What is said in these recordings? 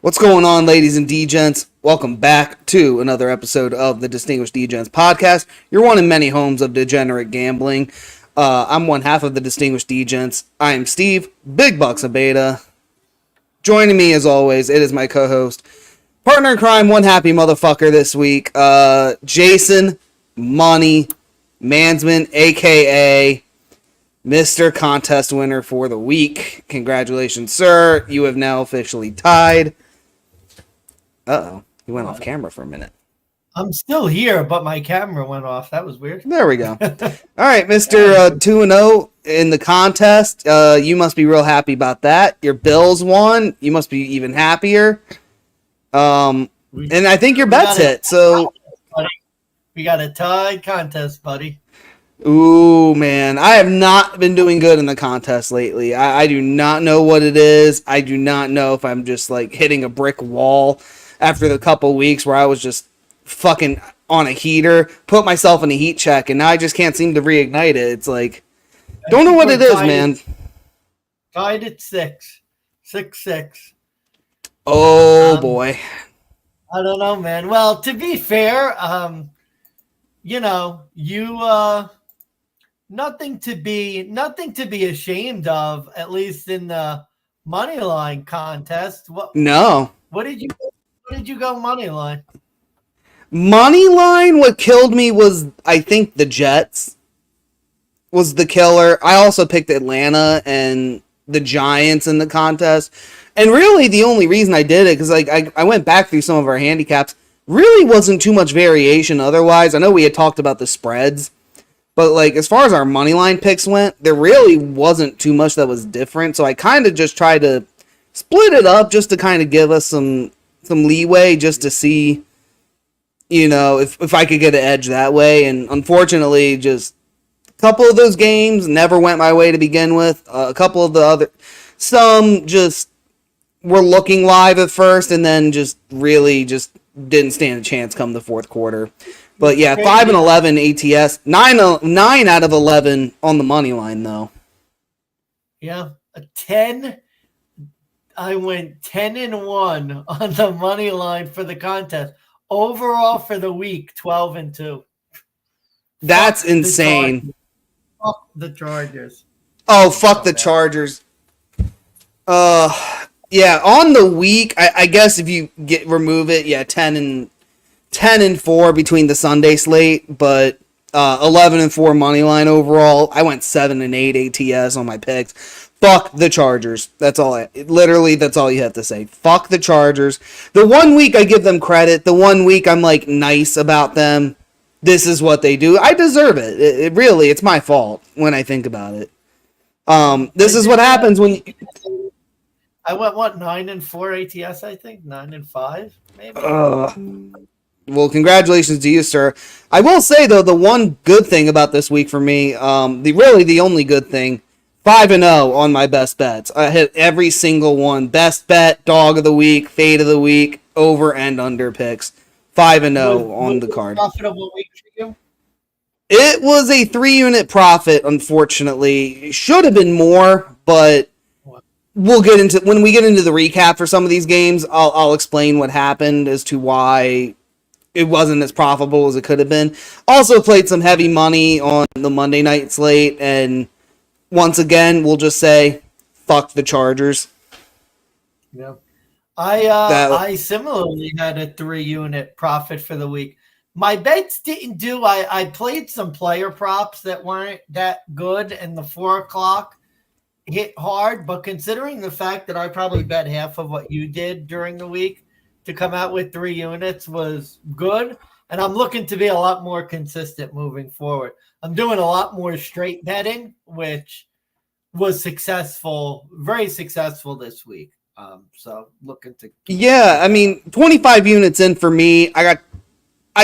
What's going on, ladies and DeGents? Welcome back to another episode of the Distinguished DeGents podcast. You're one in many homes of degenerate gambling. I'm one half of the Distinguished DeGents. I am Steve, Big Bucks of Beta. Joining me, as always, it is my co-host, partner in crime, one happy motherfucker this week, Jason Money Mansman, a.k.a. Mr. Contest Winner for the week. Congratulations, sir. You have now officially tied. Uh-oh. He went off camera for a minute. I'm still here, but my camera went off. That was weird. There we go. All right, Mr. 2-0 in the contest. You must be real happy about that. Your Bills won. You must be even happier. And I think your bet's hit. So we got a tied contest, buddy. Ooh, man. I have not been doing good in the contest lately. I do not know what it is. I do not know if I'm just like hitting a brick wall after the couple weeks where I was just fucking on a heater, put myself in a heat check, and now I just can't seem to reignite it. It's like, don't know what it is, man. Tied at 6-6. Oh, boy. I don't know, man. Well, to be fair, nothing to be ashamed of, at least in the money line contest. What did you go money line? Money line, what killed me was, I think, the Jets was the killer. I also picked Atlanta and the Giants in the contest. And really, the only reason I did it, because I went back through some of our handicaps, really wasn't too much variation otherwise. I know we had talked about the spreads, but like as far as our money line picks went, there really wasn't too much that was different. So I kind of just tried to split it up just to kind of give us some leeway just to see, you know, if I could get an edge that way. And unfortunately, just a couple of those games never went my way to begin with. A couple of some just were looking live at first and then just really just didn't stand a chance come the fourth quarter. But yeah, 5-11 ATS, 9 out of 11 on the money line though. Yeah, a 10. I went 10-1 on the money line for the contest. Overall for the week, 12-2. That's insane. Fuck the Chargers. Oh, fuck the Chargers. Yeah, on the week, I guess if you remove it, yeah, 10-4 between the Sunday slate, but 11-4 money line overall. I went 7-8 ATS on my picks. Fuck the Chargers. That's all that's all you have to say. Fuck the Chargers. The 1 week I give them credit. The 1 week I'm like nice about them. This is what they do. I deserve it. It really, it's my fault when I think about it. This is what happens when I went 9-4 ATS, I think 9-5 maybe. Well, congratulations to you, sir. I will say though, the one good thing about this week for me, the only good thing, 5-0 on my best bets. I hit every single one. Best bet, dog of the week, fade of the week, over and under picks. 5-0 on the card. Profitable week for you? It was a 3-unit profit, unfortunately. It should have been more, but we'll get into when we get into the recap for some of these games. I'll explain what happened as to why it wasn't as profitable as it could have been. Also played some heavy money on the Monday night slate, and once again, we'll just say, fuck the Chargers. Yeah. I similarly had a 3-unit profit for the week. My bets didn't do. I played some player props that weren't that good, and the 4 o'clock hit hard. But considering the fact that I probably bet half of what you did during the week, to come out with 3 units was good. And I'm looking to be a lot more consistent moving forward. I'm doing a lot more straight betting, which was successful, very successful this week. So looking to. Yeah, I mean, 25 units in for me. I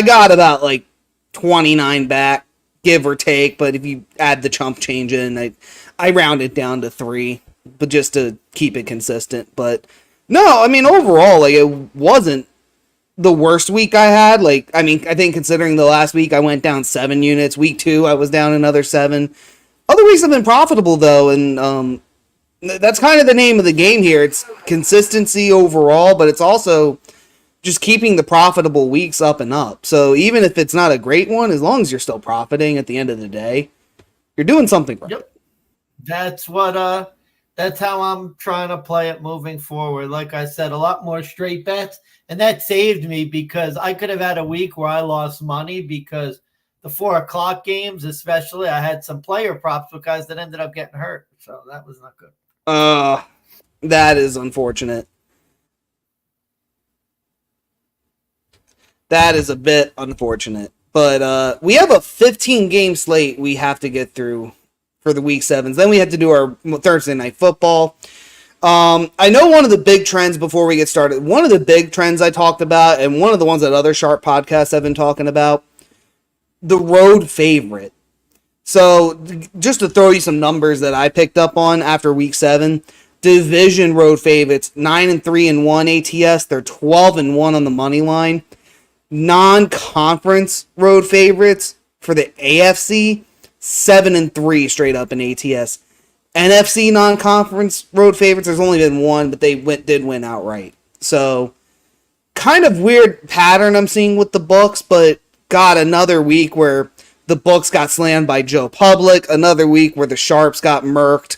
got about like 29 back, give or take. But if you add the chump change in, I round it down to 3, but just to keep it consistent. But no, I mean, overall, like it wasn't the worst week I had. Like, I mean, I think considering the last week I went down 7 units. Week 2, I was down another 7. Other weeks have been profitable though, and That's kind of the name of the game here. It's consistency overall, but it's also just keeping the profitable weeks up and up. So even if it's not a great one, as long as you're still profiting at the end of the day, you're doing something right. Yep. That's how I'm trying to play it moving forward. Like I said, a lot more straight bets. And that saved me because I could have had a week where I lost money because the 4:00 games, especially, I had some player props with guys that ended up getting hurt. So that was not good. That is unfortunate. That is a bit unfortunate. But we have a 15-game slate we have to get through for the week 7s. Then we have to do our Thursday night football. I know one of the big trends before we get started, one of the big trends I talked about, and one of the ones that other Sharp podcasts have been talking about, the road favorite. So just to throw you some numbers that I picked up on after week 7, division road favorites, 9-3-1 ATS. They're 12-1 on the money line. Non-conference road favorites for the AFC, 7-3 straight up in ATS. NFC non-conference road favorites, there's only been one, but they did win outright. So kind of weird pattern I'm seeing with the books, but got another week where the books got slammed by Joe Public, another week where the Sharps got murked.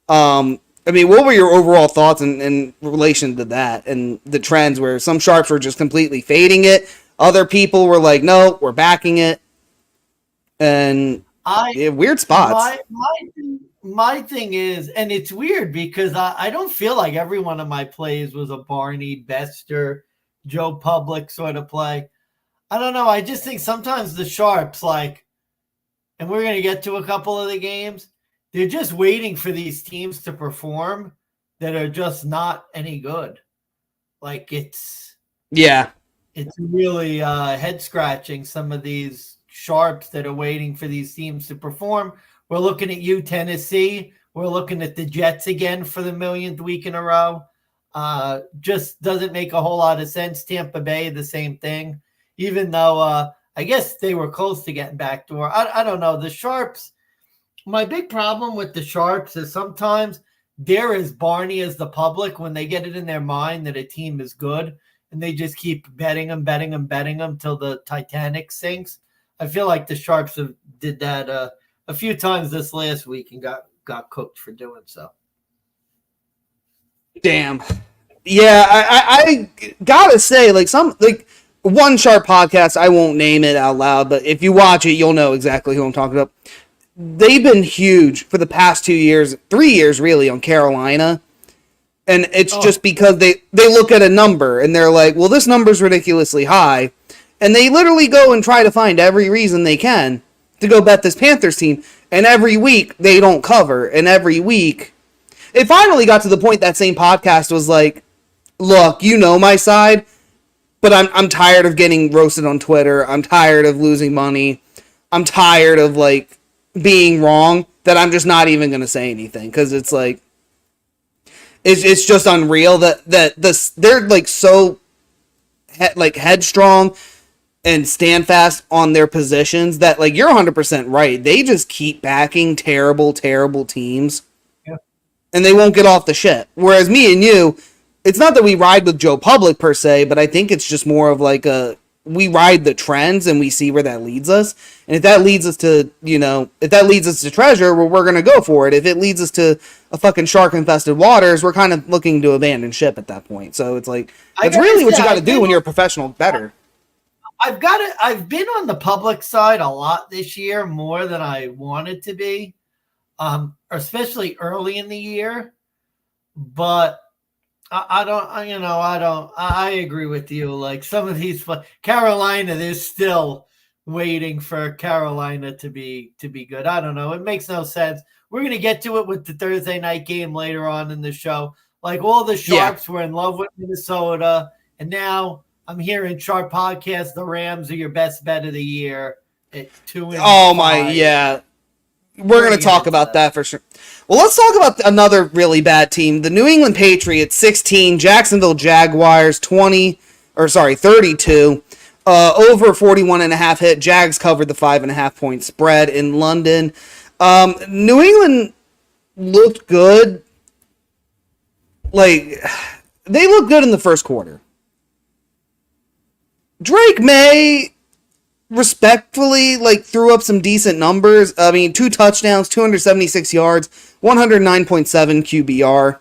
I mean, what were your overall thoughts in relation to that and the trends where some Sharps were just completely fading it, other people were like, no, we're backing it, and weird spots. My thing is, and it's weird because I don't feel like every one of my plays was a Barney, Bester, Joe Public sort of play. I don't know. I just think sometimes the Sharps, and we're going to get to a couple of the games, they're just waiting for these teams to perform that are just not any good. It's really head scratching, some of these Sharps that are waiting for these teams to perform. We're looking at you, Tennessee. We're looking at the Jets again for the millionth week in a row. Just doesn't make a whole lot of sense. Tampa Bay, the same thing. Even though I guess they were close to getting backdoor. I don't know. The Sharps, my big problem with the Sharps is sometimes they're as Barney as the public when they get it in their mind that a team is good, and they just keep betting them till the Titanic sinks. I feel like the Sharps did that a few times this last week and got cooked for doing so. Damn. Yeah, I gotta say, one Sharp podcast, I won't name it out loud, but if you watch it, you'll know exactly who I'm talking about. They've been huge for the past 2 years, 3 years really, on Carolina. And it's just because they look at a number and they're like, well, this number's ridiculously high. And they literally go and try to find every reason they can to go bet this Panthers team. And every week they don't cover. And every week it finally got to the point that same podcast was like, look, you know my side, but I'm tired of getting roasted on Twitter. I'm tired of losing money. I'm tired of being wrong, that I'm just not even going to say anything. Cause it's it's just unreal that they're so headstrong and stand fast on their positions that you're 100% right. They just keep backing terrible teams. Yeah. And they won't get off the shit. Whereas me and you, it's not that we ride with Joe Public per se, but I think it's just more of we ride the trends and we see where that leads us. And if that leads us to, treasure, well, we're going to go for it. If it leads us to a fucking shark-infested waters, we're kind of looking to abandon ship at that point. So it's that's really what you got to do when you're a professional bettor. I've been on the Public side a lot this year, more than I wanted to be, especially early in the year. But I agree with you. Some of these, Carolina, they're still waiting for Carolina to be good. I don't know. It makes no sense. We're going to get to it with the Thursday night game later on in the show. All the Sharps were in love with Minnesota, and now I'm hearing Sharp podcast, the Rams are your best bet of the year at 2-5. Oh my, yeah. We're going to talk about that for sure. Well, let's talk about another really bad team. The New England Patriots, 16, Jacksonville Jaguars, 32. Over 41.5 hit. Jags covered the 5.5 point spread in London. New England looked good like, they look good in the first quarter. Drake May respectfully threw up some decent numbers. I mean, 2 touchdowns, 276 yards, 109.7 QBR.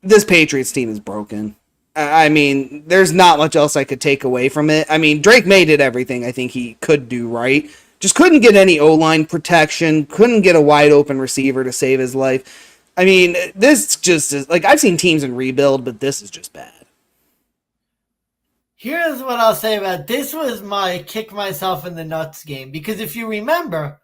This Patriots team is broken. I mean, there's not much else I could take away from it. I mean, Drake May did everything I think he could do right. Just couldn't get any O-line protection, couldn't get a wide open receiver to save his life. I mean, this just is I've seen teams in rebuild, but this is just bad. Here's what I'll say about it. This was my kick myself in the nuts game, because if you remember,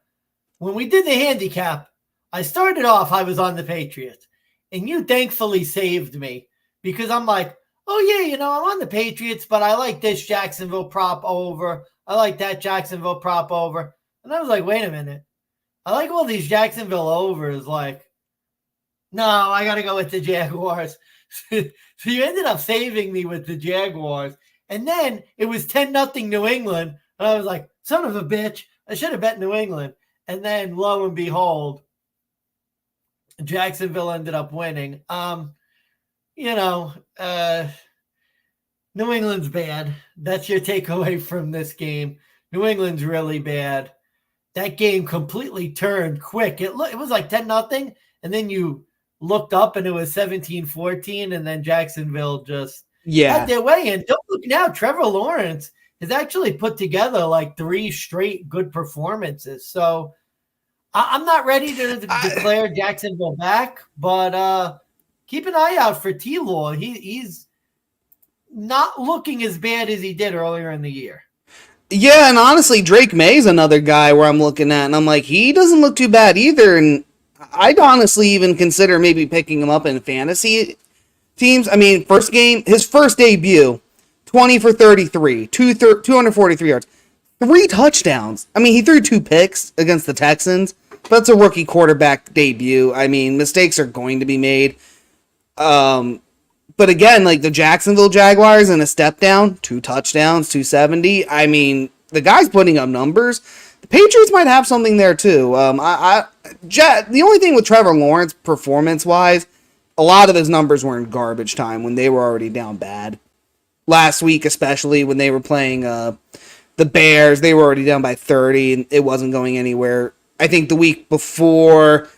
when we did the handicap, I started off, I was on the Patriots, and you thankfully saved me, because I'm like, oh yeah, I'm on the Patriots, but I like this Jacksonville prop over. I like that Jacksonville prop over. And I was like, wait a minute. I like all these Jacksonville overs. No, I got to go with the Jaguars. So you ended up saving me with the Jaguars. And then it was 10-0 New England. And I was like, son of a bitch, I should have bet New England. And then lo and behold, Jacksonville ended up winning. New England's bad. That's your takeaway from this game. New England's really bad. That game completely turned quick. It was like 10-0, and then you looked up and it was 17-14, and then Jacksonville just had their way. And don't look now, Trevor Lawrence has actually put together 3 straight good performances. So I'm not ready to declare Jacksonville back, but keep an eye out for T-Law. He's not looking as bad as he did earlier in the year. Yeah, and honestly, Drake May's another guy where I'm looking at, and I'm like, he doesn't look too bad either, and I'd honestly even consider maybe picking him up in fantasy teams. I mean, his first debut, 20 for 33, 243 yards, 3 touchdowns. I mean, he threw 2 picks against the Texans, but it's a rookie quarterback debut. I mean, mistakes are going to be made. But again, the Jacksonville Jaguars in a step down, 2 touchdowns, 270. I mean, the guy's putting up numbers. The Patriots might have something there too. The only thing with Trevor Lawrence, performance-wise, a lot of his numbers were in garbage time when they were already down bad. Last week, especially when they were playing the Bears, they were already down by 30, and it wasn't going anywhere. I think the week before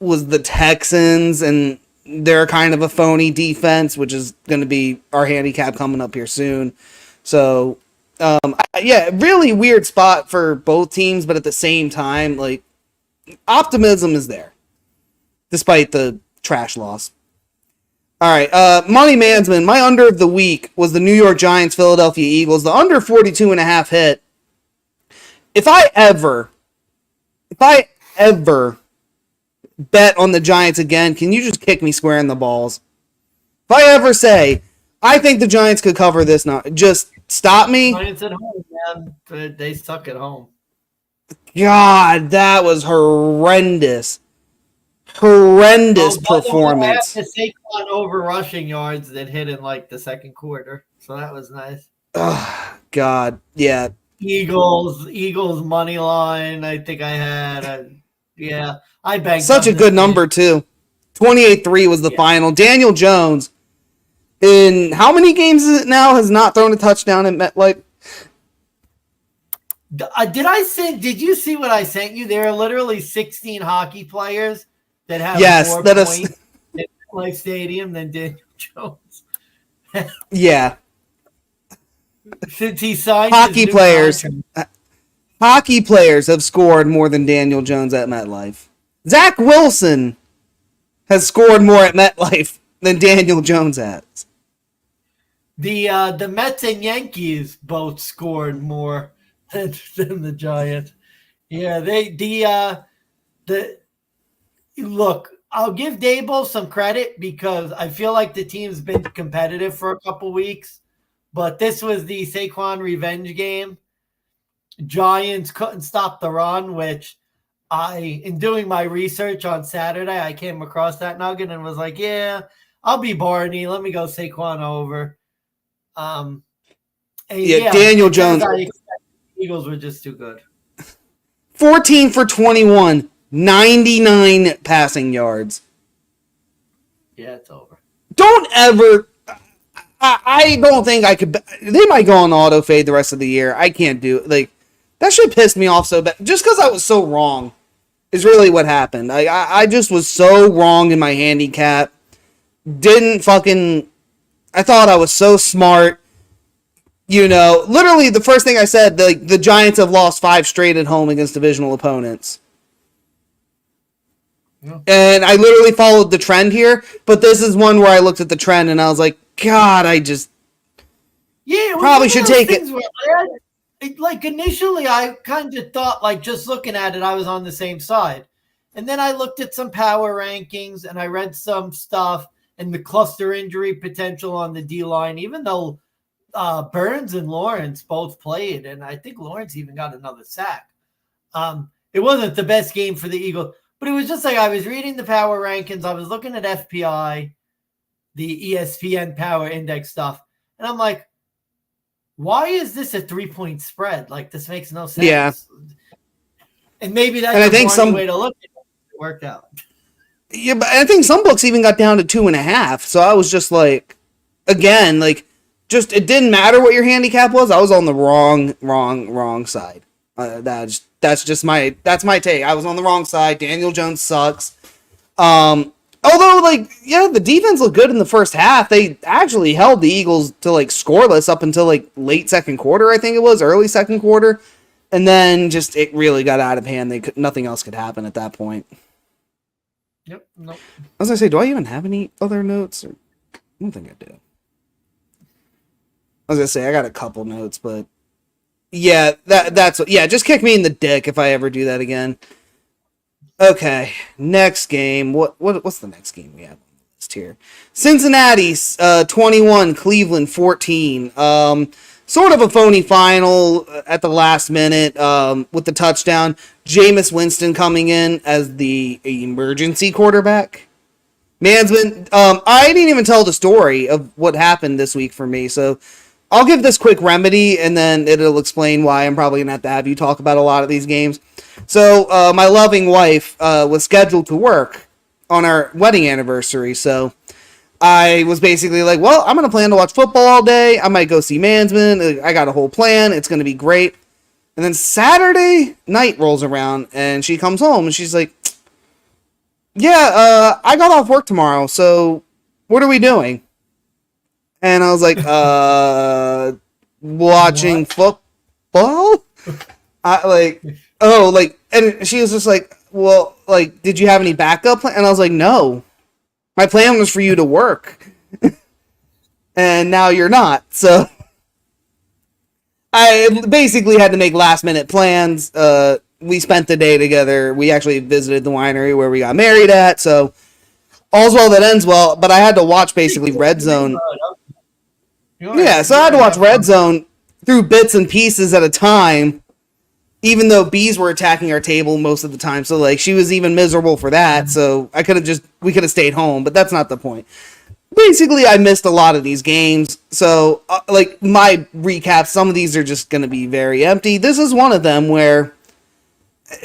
was the Texans, and they're kind of a phony defense, which is going to be our handicap coming up here soon. So, really weird spot for both teams, but at the same time, optimism is there, despite the trash loss. All right, Money Mansman, my under of the week was the New York Giants, Philadelphia Eagles. The under 42.5 hit. If I ever bet on the Giants again, can you just kick me square in the balls? If I ever say, I think the Giants could cover this now, just stop me. Giants at home, man. But they suck at home. God, that was horrendous. Horrendous performance. The Saquon over rushing yards that hit in the second quarter. So that was nice. Oh, God, yeah. Eagles money line. I think I had I banked such a good number too. 28-3 was the final. Daniel Jones, in how many games is it now, has not thrown a touchdown at MetLife? Did you see what I sent you? There are literally 16 hockey players that have more points at MetLife Stadium than Daniel Jones. Yeah. Since he signed hockey players have scored more than Daniel Jones at MetLife. Zach Wilson has scored more at MetLife than Daniel Jones has. The Mets and Yankees both scored more than the Giants. Yeah, look, I'll give Dable some credit because I feel like the team's been competitive for a couple weeks, but this was the Saquon revenge game. Giants couldn't stop the run, which in doing my research on Saturday, I came across that nugget and was like, yeah, I'll be Barney. Let me go Saquon over. Daniel Jones. The Eagles were just too good. 14 for 21, 99 passing yards. Yeah, it's over. Don't ever. I don't think I could. They might go on auto fade the rest of the year. I can't do like that. Shit pissed me off so bad. Just because I was so wrong is really what happened. I just was so wrong in my handicap. Didn't fucking. I thought I was so smart. You know, literally the first thing I said, like the Giants have lost 5 straight at home against divisional opponents. Yeah. And I literally followed the trend here, but this is one where I looked at the trend and I was like, God, I just probably should take it. Like initially, I kind of thought, like just looking at it, I was on the same side. And then I looked at some power rankings and I read some stuff and the cluster injury potential on the D line, even though Burns and Lawrence both played, and I think Lawrence even got another sack. It wasn't the best game for the Eagles, but it was just like I was reading the power rankings. I was looking at FPI, the ESPN Power Index stuff, and I'm like, why is this a 3-point spread? Like, this makes no sense. Yeah. And maybe that's one way to look at it. It worked out. Yeah, but I think some books even got down to 2.5. So I was just like, again, like, just it didn't matter what your handicap was. I was on the wrong side. That's my take. I was on the wrong side. Daniel Jones sucks. Although, like, yeah, the defense looked good in the first half. They actually held the Eagles to, like, scoreless up until, like, late second quarter, I think it was, early second quarter. And then just it really got out of hand. Nothing else could happen at that point. Yep. Nope. I was going to say, do I even have any other notes? I don't think I do. I was going to say, I got a couple notes, but yeah, just kick me in the dick if I ever do that again. Okay, next game. What's the next game we have on the list here? Cincinnati 21, Cleveland 14. Sort of a phony final at the last minute with the touchdown. Jameis Winston coming in as the emergency quarterback. Mansman, I didn't even tell the story of what happened this week for me, so I'll give this quick remedy, and then it'll explain why I'm probably going to have you talk about a lot of these games. So, my loving wife was scheduled to work on our wedding anniversary, so I was basically like, well, I'm going to plan to watch football all day. I might go see Mansman. I got a whole plan. It's going to be great. And then Saturday night rolls around, and she comes home, and she's like, yeah, I got off work tomorrow, so what are we doing? And I was like, watching football? And she was just like, well, like, did you have any backup plan? And I was like, no. My plan was for you to work. And now you're not. So I basically had to make last minute plans. We spent the day together. We actually visited the winery where we got married at. So all's well that ends well. But I had to watch basically Red Zone. Yeah, so I had to watch Red Zone through bits and pieces at a time, even though bees were attacking our table most of the time. So, like, she was even miserable for that. So we could have stayed home, but that's not the point. Basically, I missed a lot of these games. So, my recap, some of these are just going to be very empty. This is one of them where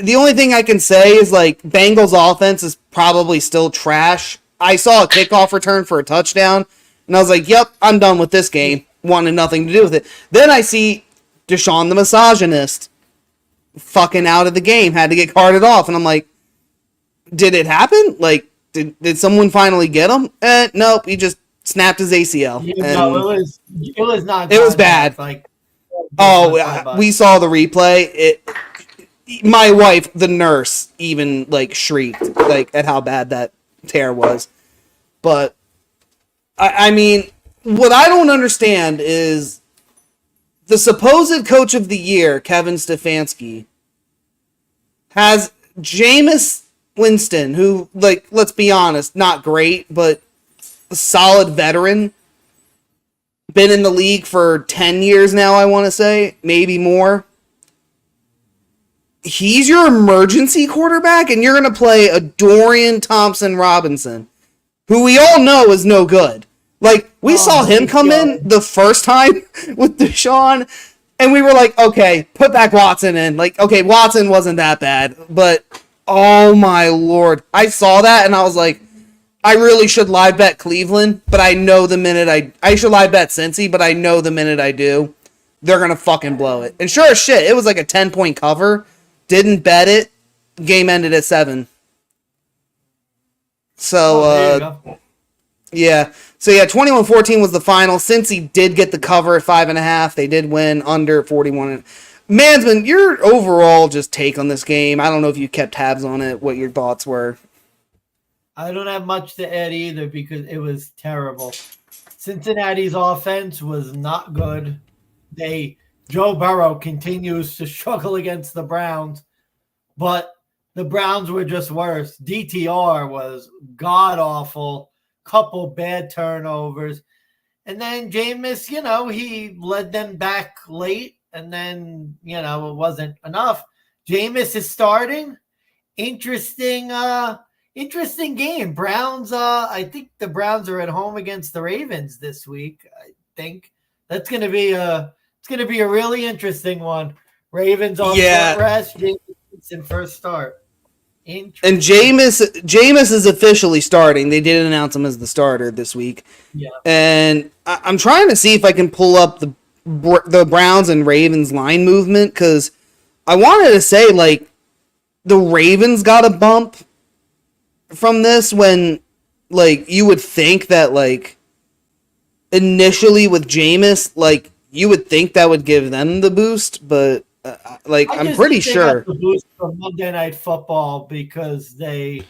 the only thing I can say is, like, Bengals offense is probably still trash. I saw a kickoff return for a touchdown, and I was like, yep, I'm done with this game. Wanted nothing to do with it. Then I see Deshaun the misogynist fucking out of the game, had to get carted off, and I'm like, did it happen? Like, did someone finally get him? Nope, he just snapped his ACL. No, it was not. It was bad. We saw the replay. My wife, the nurse, even like shrieked like at how bad that tear was. But I mean, what I don't understand is the supposed coach of the year, Kevin Stefanski, has Jameis Winston, who, like, let's be honest, not great, but a solid veteran. Been in the league for 10 years now, I want to say, maybe more. He's your emergency quarterback, and you're going to play a Dorian Thompson-Robinson, who we all know is no good. Like, we saw him come in the first time with Deshaun, and we were like, okay, put back Watson in. Like, okay, Watson wasn't that bad, but oh my lord. I saw that, and I was like, I really should live bet Cleveland, but I know the minute I should live bet Cincy, but I know the minute I do, they're going to fucking blow it. And sure as shit, it was like a 10-point cover. Didn't bet it. Game ended at 7. So, yeah. So, yeah, 21-14 was the final. Cincy did get the cover at 5.5. They did win under 41. Mansman, your overall just take on this game, I don't know if you kept tabs on it, what your thoughts were. I don't have much to add either because it was terrible. Cincinnati's offense was not good. Joe Burrow continues to struggle against the Browns, but the Browns were just worse. DTR was god-awful, couple bad turnovers. And then Jameis, he led them back late, and then, it wasn't enough. Jameis is starting. Interesting game. Browns, I think the Browns are at home against the Ravens this week. I think that's going to be a really interesting one. Ravens on short rest, Jameis in first start. And Jameis is officially starting. They did announce him as the starter this week. Yeah. And I'm trying to see if I can pull up the Browns and Ravens line movement, because I wanted to say, like, the Ravens got a bump from this when, like, you would think that, like, initially with Jameis, like, you would think that would give them the boost, but I'm pretty sure. Got the boost from Monday Night Football because they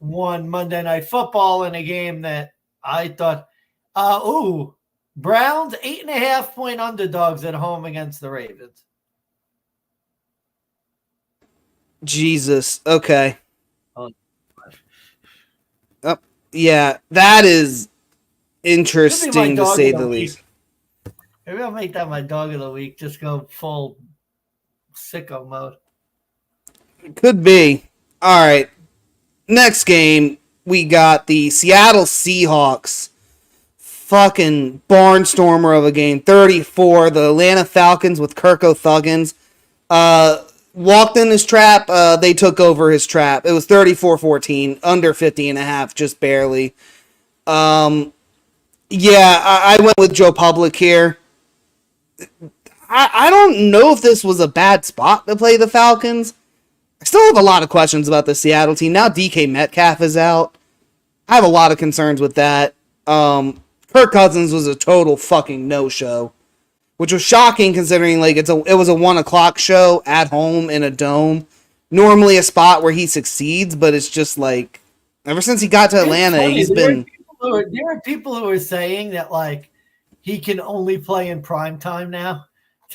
won Monday Night Football in a game that I thought, Browns 8.5-point underdogs at home against the Ravens. Jesus. Okay. Yeah, that is interesting to say the least. Maybe I'll make that my dog of the week. Just go full sicko mode. Could be. All right. Next game, we got the Seattle Seahawks. Fucking barnstormer of a game. 34. The Atlanta Falcons with Kirko Thuggins. Walked in his trap. They took over his trap. It was 34-14. Under 50.5. Just barely. I went with Joe Public here. I don't know if this was a bad spot to play the Falcons. I still have a lot of questions about the Seattle team. Now DK Metcalf is out. I have a lot of concerns with that. Kirk Cousins was a total fucking no-show, which was shocking considering like it was a 1:00 show at home in a dome. Normally a spot where he succeeds, but it's just like ever since he got to Atlanta, he's been. There are people who are saying that like he can only play in prime time now,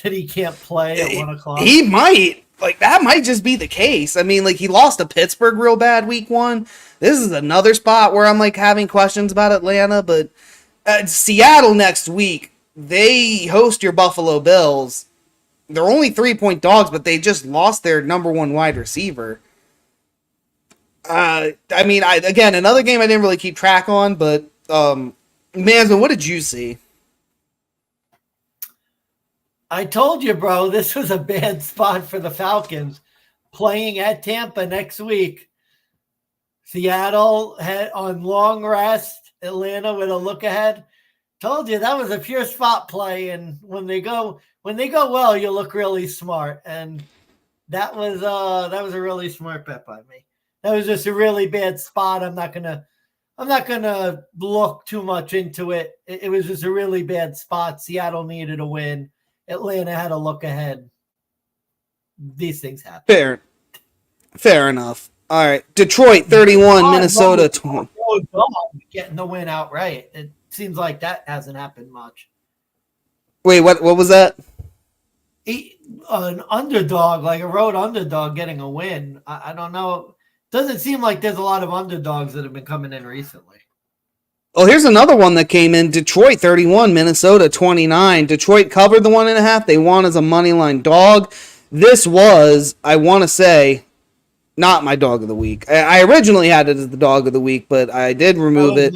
that he can't play at 1:00. He might. Like, that might just be the case. I mean, like, he lost to Pittsburgh real bad week 1. This is another spot where I'm, like, having questions about Atlanta. But Seattle next week, they host your Buffalo Bills. They're only 3-point dogs, but they just lost their number 1 wide receiver. Again, another game I didn't really keep track on, but, Mansman, what did you see? I told you, bro, this was a bad spot for the Falcons. Playing at Tampa next week. Seattle had on long rest. Atlanta with a look ahead. Told you that was a pure spot play, and when they go well, you look really smart. And that was a really smart bet by me. That was just a really bad spot. I'm not gonna look too much into it. It was just a really bad spot. Seattle needed a win. Atlanta had a look ahead. These things happen. Fair enough. All right. Detroit 31, Minnesota 20. Getting the win outright. It seems like that hasn't happened much. Wait, what was that? An underdog, like a road underdog getting a win. I don't know. Doesn't seem like there's a lot of underdogs that have been coming in recently. Oh, here's another one that came in. Detroit 31, Minnesota 29. Detroit covered the 1.5. They won as a moneyline dog. This was, I want to say, not my dog of the week. I originally had it as the dog of the week, but I did remove it.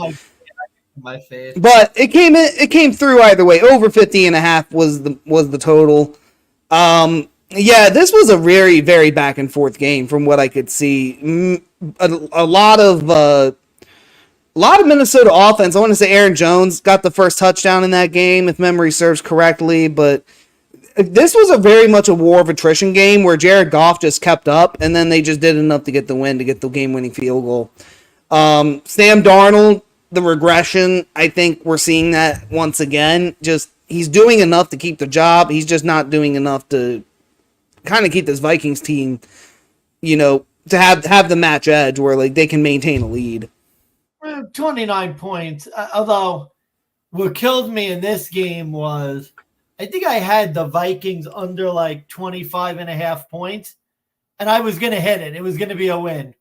My face. But it came through either way. Over 50.5 was the total. This was a very, very back and forth game from what I could see. A lot of A lot of Minnesota offense. I want to say Aaron Jones got the first touchdown in that game, if memory serves correctly. But this was a very much a war of attrition game where Jared Goff just kept up, and then they just did enough to get the win, to get the game-winning field goal. Sam Darnold, the regression, I think we're seeing that once again. Just he's doing enough to keep the job. He's just not doing enough to kind of keep this Vikings team, to have the match edge where like they can maintain a lead. 29 points. Although what killed me in this game was I think I had the Vikings under like 25.5 points, and I was going to hit it. It was going to be a win.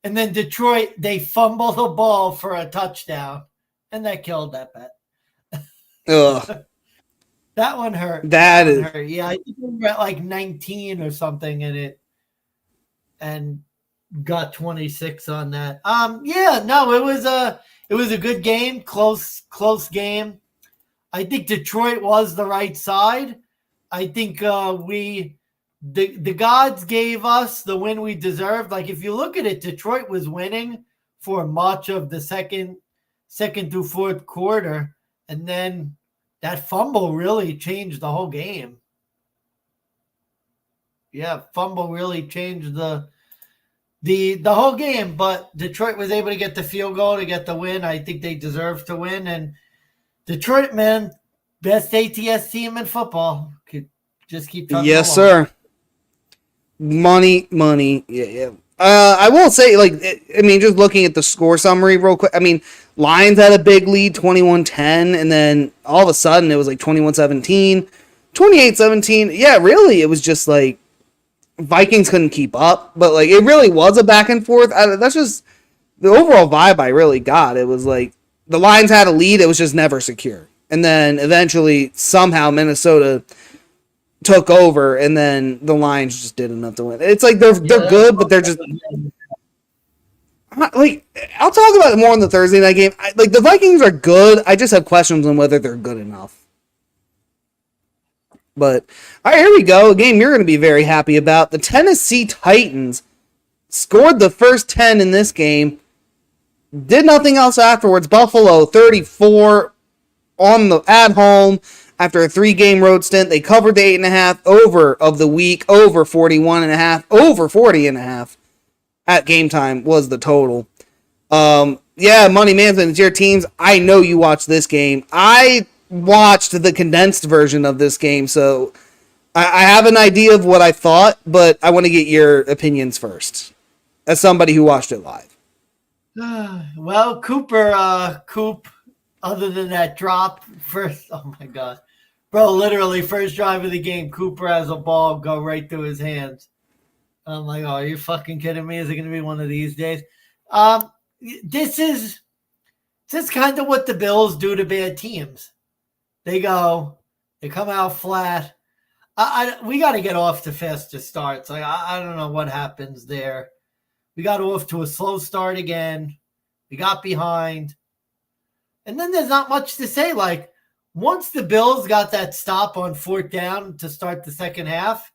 And then Detroit, they fumble the ball for a touchdown, and that killed that bet. Ugh. That one hurt. That is hurt. Yeah, I think we were at like 19 or something in it, and got 26 on that. It was a good game, close game. I think Detroit was the right side. I think the gods gave us the win we deserved. Like if you look at it, Detroit was winning for much of the second through fourth quarter, and then that fumble really changed the whole game. Yeah, fumble really changed the whole game, but Detroit was able to get the field goal to get the win. I think they deserve to win, and Detroit, man, best ATS team in football. Could just keep talking. Yes, sir. Money. Yeah. I will say, just looking at the score summary real quick. I mean, Lions had a big lead, 21-10, and then all of a sudden it was like 21-17, 28-17. Yeah, really, it was just like Vikings couldn't keep up, but like it really was a back and forth. That's just the overall vibe I really got. It was like the Lions had a lead, it was just never secure. And then eventually, somehow, Minnesota took over, and then the Lions just did enough to win. It's like they're good, but they're just like, I'll talk about it more on the Thursday night game. The Vikings are good. I just have questions on whether they're good enough. But all right, here we go. A game you're going to be very happy about. The Tennessee Titans scored the first 10 in this game. Did nothing else afterwards. Buffalo 34 at home after a 3-game road stint. They covered the 8.5 over of the week, over 41.5, over 40.5 at game time was the total. Money management, it's your teams. I know you watched this game. I watched the condensed version of this game, so I have an idea of what I thought, but I want to get your opinions first, as somebody who watched it live. Well, Coop, other than that drop first, oh my God. Bro, literally first drive of the game, Cooper has a ball go right through his hands. I'm like, oh, are you fucking kidding me? Is it going to be one of these days? This is kind of what the Bills do to bad teams. They come out flat. We got to get off to faster starts. Like I don't know what happens there. We got off to a slow start again. We got behind. And then there's not much to say. Like once the Bills got that stop on 4th down to start the second half,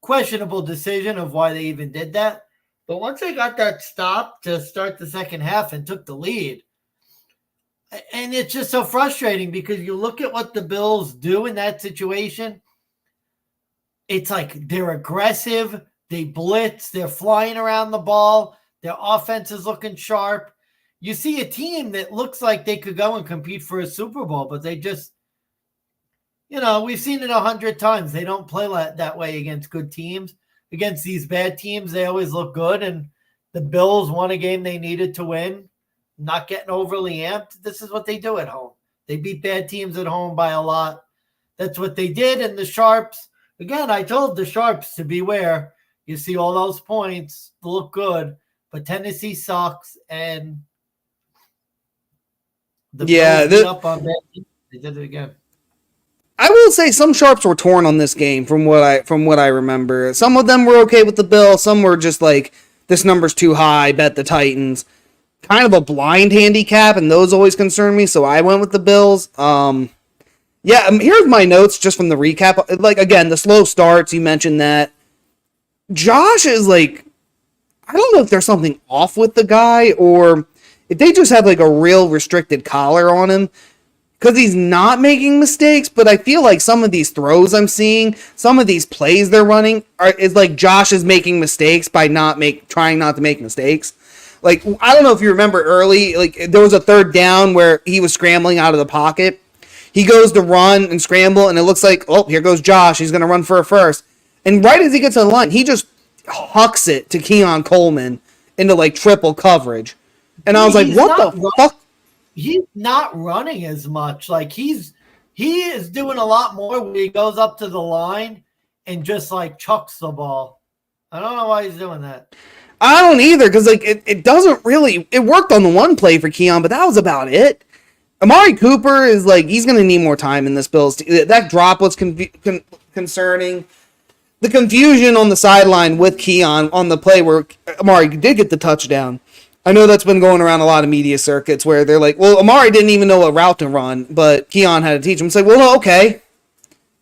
questionable decision of why they even did that. But once they got that stop to start the second half and took the lead, and it's just so frustrating because you look at what the Bills do in that situation. It's like they're aggressive, they blitz, they're flying around the ball, their offense is looking sharp. You see a team that looks like they could go and compete for a Super Bowl, but they just, we've seen it 100 times. They don't play that way against good teams. Against these bad teams, they always look good, and the Bills won a game they needed to win. Not getting overly amped. This is what they do at home. They beat bad teams at home by a lot. That's what they did. And the Sharps, again, I told the Sharps to beware. You see all those points look good, but Tennessee sucks. And the Bills beat up on bad teams. They did it again. I will say some Sharps were torn on this game from what I remember. Some of them were okay with the Bills. Some were just like, this number's too high, bet the Titans. Kind of a blind handicap, and those always concern me, so I went with the Bills. Here's my notes just from the recap. Like, again, the slow starts, you mentioned that. Josh is like, I don't know if there's something off with the guy, or if they just had like a real restricted collar on him, because he's not making mistakes, but I feel like some of these throws I'm seeing, some of these plays they're running, is like Josh is making mistakes by trying not to make mistakes. Like, I don't know if you remember early, like there was a third down where he was scrambling out of the pocket. He goes to run and scramble, and it looks like, oh, here goes Josh. He's going to run for a first. And right as he gets to the line, he just hucks it to Keon Coleman into like triple coverage. And I was like, what the fuck? He's not running as much. Like he is doing a lot more when he goes up to the line and just like chucks the ball. I don't know why he's doing that. I don't either, because like it doesn't really. It worked on the one play for Keon, but that was about it. Amari Cooper is like, he's going to need more time in this Bills. That drop was concerning. The confusion on the sideline with Keon on the play where Amari did get the touchdown. I know that's been going around a lot of media circuits where they're like, well, Amari didn't even know what route to run, but Keon had to teach him. It's like, well, no, okay.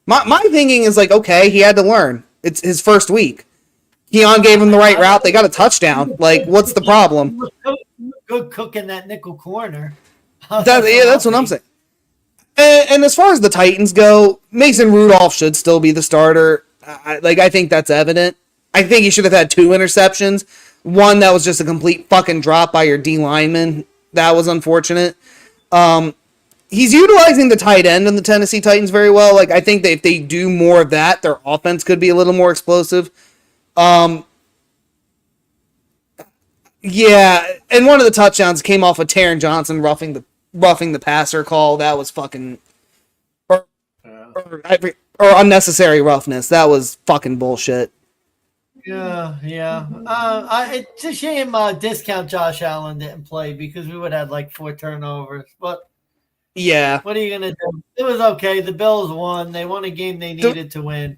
My thinking is like, okay, he had to learn. It's his first week. Keon gave him the right route. They got a touchdown. Like, what's the problem? Good cooking that nickel corner. That's what I'm saying. And as far as the Titans go, Mason Rudolph should still be the starter. I think that's evident. I think he should have had 2 interceptions. One that was just a complete fucking drop by your D lineman. That was unfortunate. He's utilizing the tight end in the Tennessee Titans very well. Like, I think that if they do more of that, their offense could be a little more explosive. Yeah, and one of the touchdowns came off of Taron Johnson roughing the passer call. That was fucking or unnecessary roughness. That was fucking bullshit. Yeah. It's a shame discount Josh Allen didn't play because we would have had like 4 turnovers. But yeah, what are you gonna do? It was okay. The Bills won. They won a game they needed to win.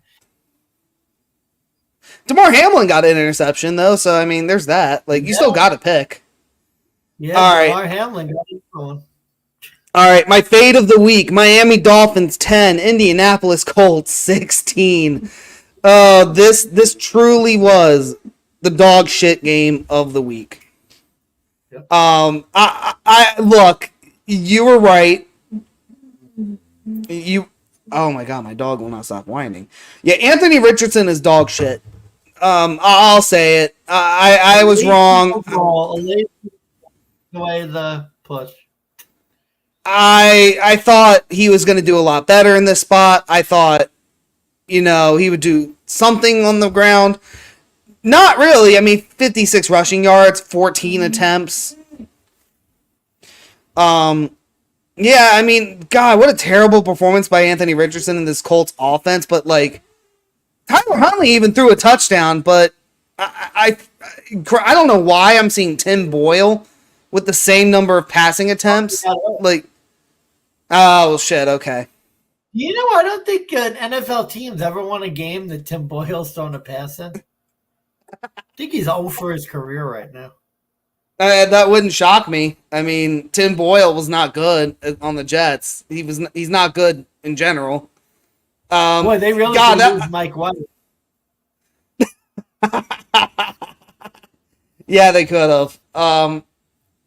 DeMar Hamlin got an interception though, so I mean, there's that. Like, you still got to pick. Yeah, all right. DeMar Hamlin got it going. All right, my fate of the week: Miami Dolphins 10, Indianapolis Colts 16. This truly was the dog shit game of the week. Yep. I look, you were right. Oh my god, my dog will not stop whining. Yeah, Anthony Richardson is dog shit. I'll say it. I was wrong. Away the push. I thought he was going to do a lot better in this spot. I thought, he would do something on the ground. Not really. I mean, 56 rushing yards, 14 attempts. Yeah, I mean, God, what a terrible performance by Anthony Richardson in this Colts offense. But, like, Tyler Huntley even threw a touchdown, but I don't know why I'm seeing Tim Boyle with the same number of passing attempts. Like, oh, shit, okay. I don't think an NFL team's ever won a game that Tim Boyle's thrown a pass in. I think he's 0 for his career right now. That wouldn't shock me. I mean, Tim Boyle was not good on the Jets. He's not good in general. Boy, they really lose Mike White. Yeah, they could have.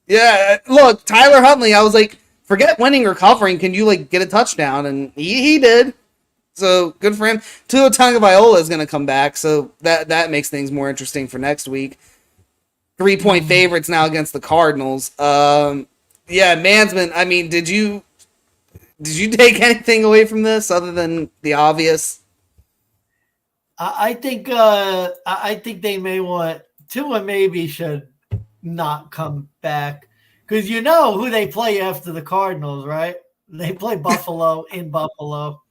Yeah, look, Tyler Huntley, I was like, forget winning or covering. Can you, like, get a touchdown? And he did. So, good for him. Tua Tagovailoa is going to come back, so that makes things more interesting for next week. 3-point favorites now against the Cardinals. Yeah, Mansman, I mean, did you take anything away from this other than the obvious? I think they may want Tua maybe should not come back because you know who they play after the Cardinals, right? They play Buffalo in Buffalo.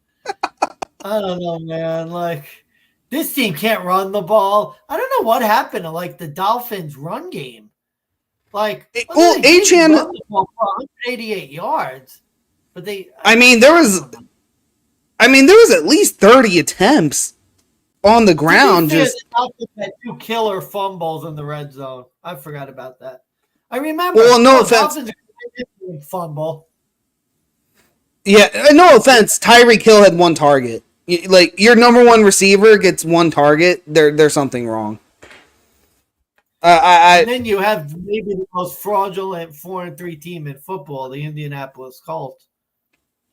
I don't know, man. Like, this team can't run the ball. I don't know what happened to like the Dolphins' run game. Like, Achane run the ball for 188 yards, but they. I mean, there was at least 30 attempts on the ground. Just had 2 killer fumbles in the red zone. I forgot about that. I remember. Well, no offense. Fumble. Yeah, no offense. Tyreek Hill had 1 target. Like, your number 1 receiver gets 1 target. There's something wrong. And then you have maybe the most fraudulent 4-3 team in football, the Indianapolis Colts.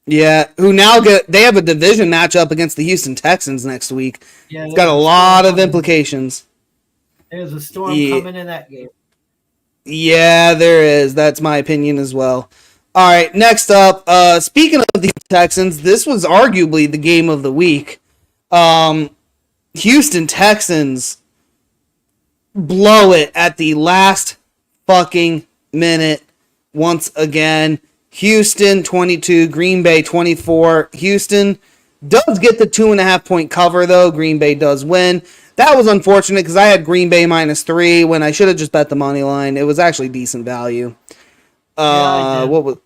Yeah, who now they have a division matchup against the Houston Texans next week. Yeah, it's got a lot of implications. There's a storm coming in that game. Yeah, there is. That's my opinion as well. All right, next up, speaking of the Texans, this was arguably the game of the week. Houston Texans blow it at the last fucking minute once again. Houston 22, Green Bay 24. Houston does get the 2.5 point cover though. Green Bay does win. That was unfortunate because I had Green Bay -3 when I should have just bet the money line. It was actually decent value. What was?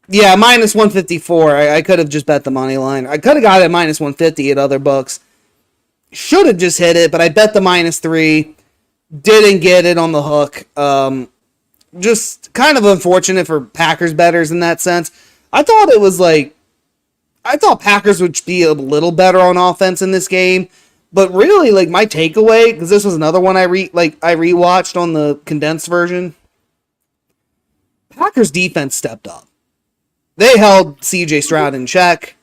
Yeah, -154. I could have just bet the money line. I could have got it -150 at other books. Should have just hit it, but I bet the -3. Didn't get it on the hook. Just kind of unfortunate for Packers bettors in that sense. I thought Packers would be a little better on offense in this game, but really, like, my takeaway, because this was another one I rewatched on the condensed version. Packers defense stepped up. They held CJ Stroud in check.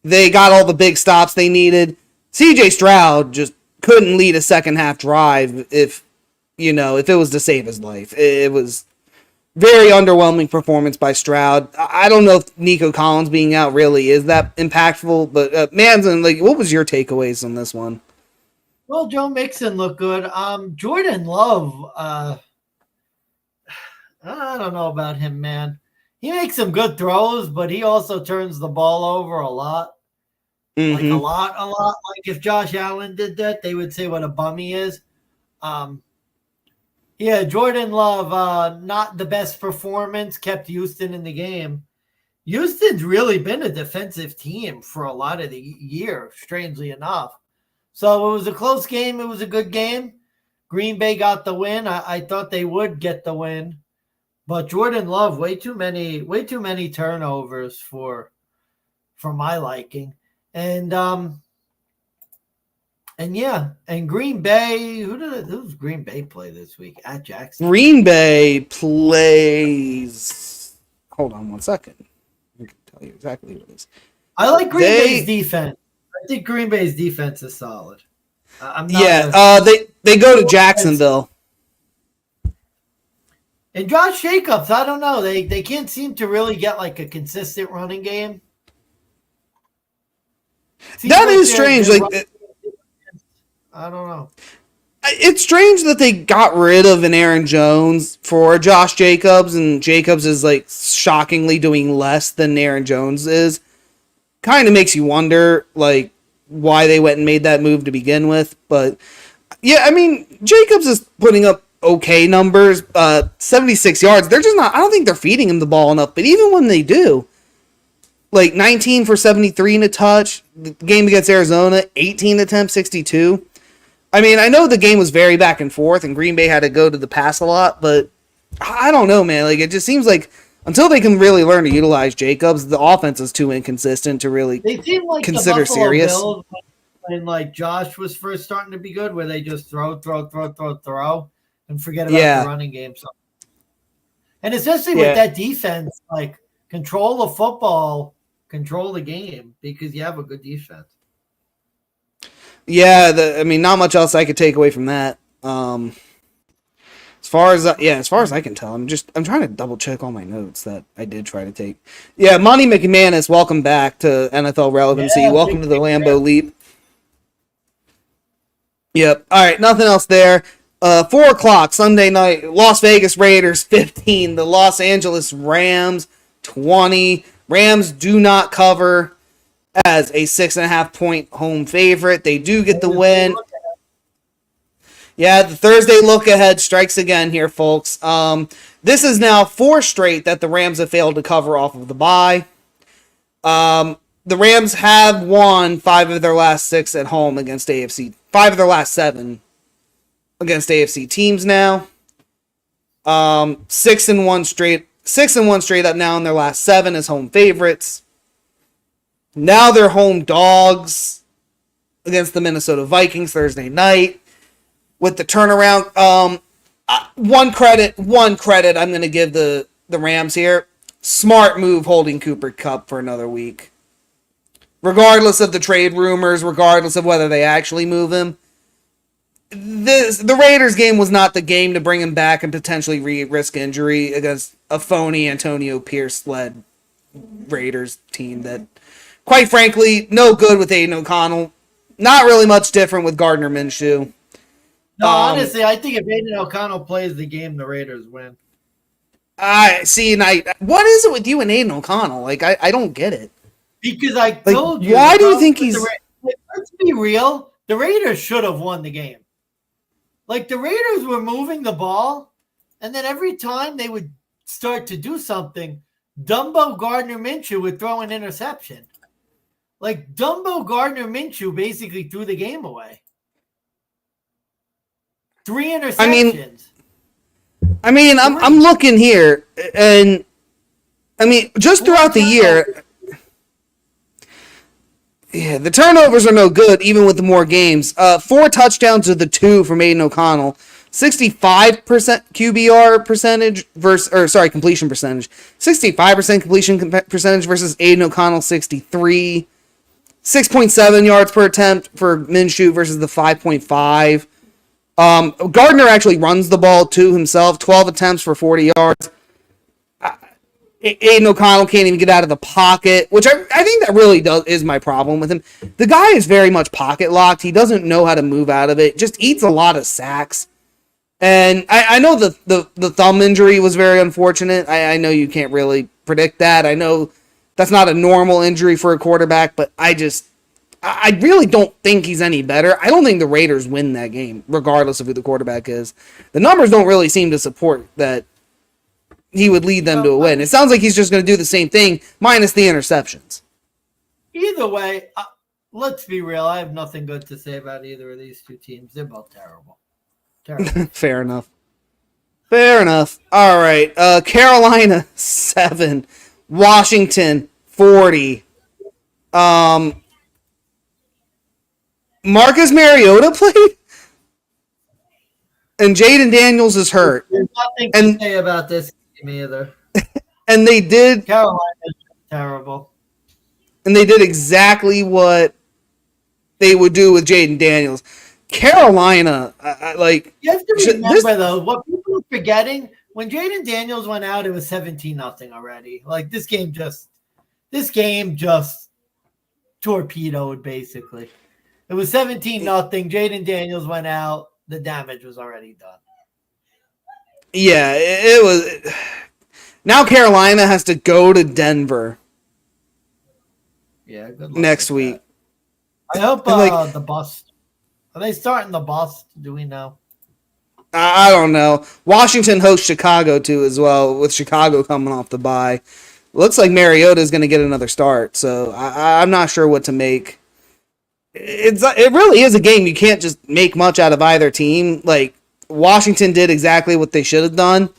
They got all the big stops they needed. CJ Stroud just couldn't lead a second half drive if it was to save his life. It was very underwhelming performance by Stroud. I don't know if Nico Collins being out really is that impactful, but Manson, what was your takeaways on this one? Well, Joe Mixon looked good. Jordan Love, I don't know about him, man. He makes some good throws, but he also turns the ball over a lot. Mm-hmm. A lot. Like if Josh Allen did that, they would say what a bum he is. Yeah, Jordan Love, not the best performance, kept Houston in the game. Houston's really been a defensive team for a lot of the year, strangely enough. So it was a close game. It was a good game. Green Bay got the win. I thought they would get the win. But Jordan Love, way too many turnovers for my liking. And Green Bay, who's Green Bay play this week at Jackson? Green Bay plays. Hold on one second. I can tell you exactly what it is. I like Green Bay's defense. I think Green Bay's defense is solid. They go to Jacksonville. And Josh Jacobs, I don't know. They can't seem to really get like a consistent running game. That is strange. I don't know. It's strange that they got rid of an Aaron Jones for Josh Jacobs, and Jacobs is shockingly doing less than Aaron Jones is. Kind of makes you wonder why they went and made that move to begin with. But yeah, I mean, Jacobs is putting up okay numbers, 76 yards. They're just not. I don't think they're feeding him the ball enough. But even when they do, 19 for 73 and a touch. The game against Arizona, 18 attempts, 62. I mean, I know the game was very back and forth, and Green Bay had to go to the pass a lot, but I don't know, man. It just seems like until they can really learn to utilize Jacobs, the offense is too inconsistent to really consider serious. Bills when Josh was first starting to be good, where they just throw, and forget about the running game. So, and especially with that defense, control the football, control the game because you have a good defense. Yeah, not much else I could take away from that. As far as I can tell, I'm trying to double check all my notes that I did try to take. Yeah, Monty McManus, welcome back to NFL Relevancy. Yeah, welcome to the Lambeau Leap. Yep. All right, nothing else there. 4:00 Sunday night, Las Vegas Raiders 15, the Los Angeles Rams 20. Rams do not cover as a 6.5 point home favorite. They do get the win. Yeah, the Thursday look ahead strikes again here, folks. This is now 4 straight that the Rams have failed to cover off of the bye. The Rams have won 5 of their last 6 at home against AFC. 5 of their last 7 against AFC teams now. 6-1 straight up now in their last 7 as home favorites. Now they're home dogs against the Minnesota Vikings Thursday night. With the turnaround, One credit I'm going to give the Rams here. Smart move holding Cooper Kupp for another week. Regardless of the trade rumors, regardless of whether they actually move him, the Raiders game was not the game to bring him back and potentially risk injury against a phony Antonio Pierce-led Raiders team that, quite frankly, no good with Aiden O'Connell. Not really much different with Gardner Minshew. No, honestly, I think if Aiden O'Connell plays the game, the Raiders win. I see. What is it with you and Aiden O'Connell? Like, I don't get it. Because I told you. Why do you think he's? Let's be real. The Raiders should have won the game. Like, the Raiders were moving the ball, and then every time they would start to do something, Dumbo Gardner Minshew would throw an interception. Like, Dumbo Gardner Minshew basically threw the game away. 3 interceptions. I mean, I'm looking here, and I mean, just throughout the year, yeah, the turnovers are no good, even with the more games. 4 touchdowns to the 2 from Aiden O'Connell. 65% QBR percentage completion percentage. 65% completion percentage versus Aiden O'Connell 63. 6.7 yards per attempt for Minshew versus the 5.5. Gardner actually runs the ball to himself. 12 attempts for 40 yards. Aiden O'Connell can't even get out of the pocket, which I think that really is my problem with him. The guy is very much pocket locked. He doesn't know how to move out of it. Just eats a lot of sacks. And I know the thumb injury was very unfortunate. I know you can't really predict that. I know that's not a normal injury for a quarterback, but I really don't think he's any better. I don't think the Raiders win that game, regardless of who the quarterback is. The numbers don't really seem to support that he would lead them to a win. It sounds like he's just going to do the same thing, minus the interceptions. Either way, let's be real. I have nothing good to say about either of these two teams. They're both terrible. Fair enough. All right. Carolina 7, Washington 40. Marcus Mariota played, and Jaden Daniels is hurt. There's nothing to say about this game either. And they did. Carolina is terrible. And they did exactly what they would do with Jaden Daniels. Carolina, you have to remember though, what people are forgetting, when Jaden Daniels went out, it was 17-0 already. Like, this game just torpedoed basically. It was 17-0. Jaden Daniels went out. The damage was already done. Yeah, it was. Now Carolina has to go to Denver. Yeah, good luck next week. That. I hope the bust. Are they starting the bust? Do we know? I don't know. Washington hosts Chicago too as well, with Chicago coming off the bye. Looks like Mariota is going to get another start, so I'm not sure what to make. It really is a game you can't just make much out of either team. Like, Washington did exactly what they should have done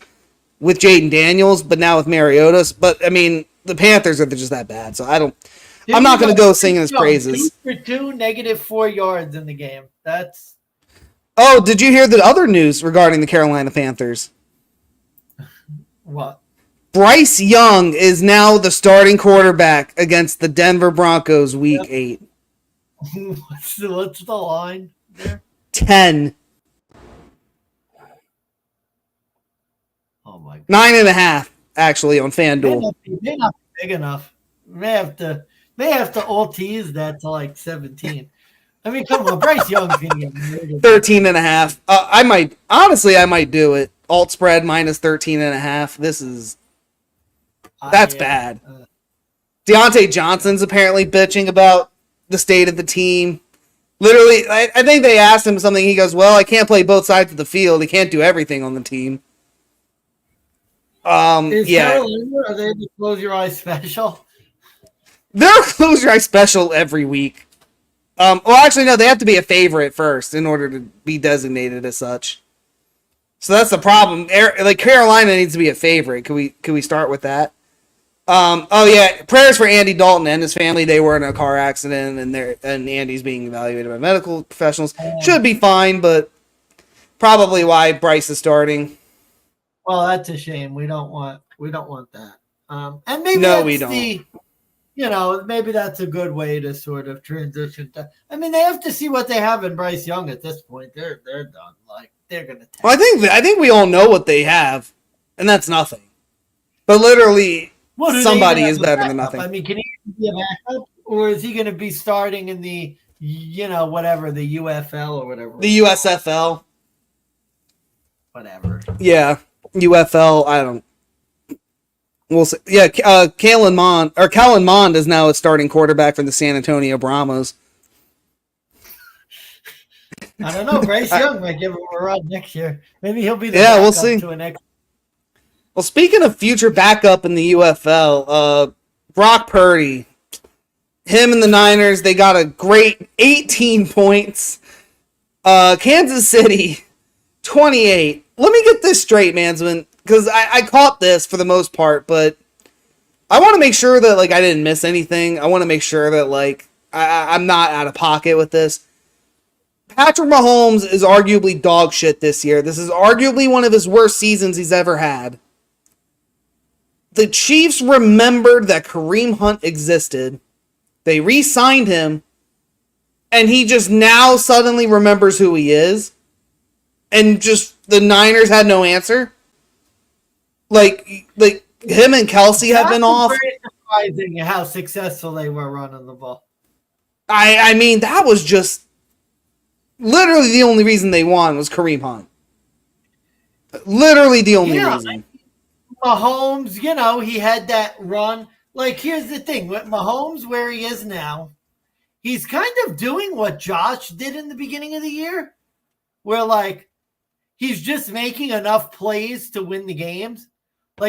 with Jaden Daniels, but now with Mariota. But I mean, the Panthers are just that bad, so I'm not going to go singing his praises. 2 for 2, -4 yards in the game. That's. Oh, did you hear the other news regarding the Carolina Panthers? What? Bryce Young is now the starting quarterback against the Denver Broncos Week 8. What's the line there? 10. Oh my God. 9.5 actually on FanDuel. They're not big enough. May have to all tease that to like 17. I mean, come on, Bryce Young's gonna get murdered. 13.5. I might do it. Alt spread minus 13.5. That's bad. Deontay Johnson's apparently bitching about the state of the team. Literally, I think they asked him something. He goes, "Well, I can't play both sides of the field. He can't do everything on the team." Is yeah. Carolina, are they the close your eyes special? They're a close your eyes special every week. Well, actually, no. They have to be a favorite first in order to be designated as such. So that's the problem. Like, Carolina needs to be a favorite. Can we start with that? Oh yeah, prayers for Andy Dalton and his family. They were in a car accident, and Andy's being evaluated by medical professionals. Should be fine, but Probably why Bryce is starting. Well, that's a shame. We don't want that. And maybe No, that's we don't. maybe that's a good way to sort of transition to. I mean, they have to see what they have in Bryce Young at this point. They're done. Like they're gonna. Well, I think we all know what they have, and that's nothing. But literally, somebody is better than nothing. I mean, can he be a backup, or is he going to be starting in the whatever, the UFL or whatever? The USFL. Whatever. Yeah, UFL. I don't. We'll see. Yeah, Kalen Mond is now a starting quarterback for the San Antonio Brahmas. I don't know. Bryce Young might give him a run next year. Maybe he'll be the backup we'll see. To an next. Well, speaking of future backup in the UFL, Brock Purdy, him and the Niners, they got a great 18 points. Kansas City, 28. Let me get this straight, Mansman, because I caught this for the most part, but I want to make sure that I didn't miss anything. I want to make sure that I'm not out of pocket with this. Patrick Mahomes is arguably dog shit this year. This is arguably one of his worst seasons he's ever had. The Chiefs remembered that Kareem Hunt existed. They re-signed him. And he just now suddenly remembers who he is. And just the Niners had no answer. Like him and Kelsey have been off. Very surprising how successful they were running the ball. I mean, that was just literally the only reason they won was Kareem Hunt. Literally the only reason. Mahomes, he had that run. Here's the thing. With Mahomes, where he is now, he's kind of doing what Josh did in the beginning of the year, where, he's just making enough plays to win the games.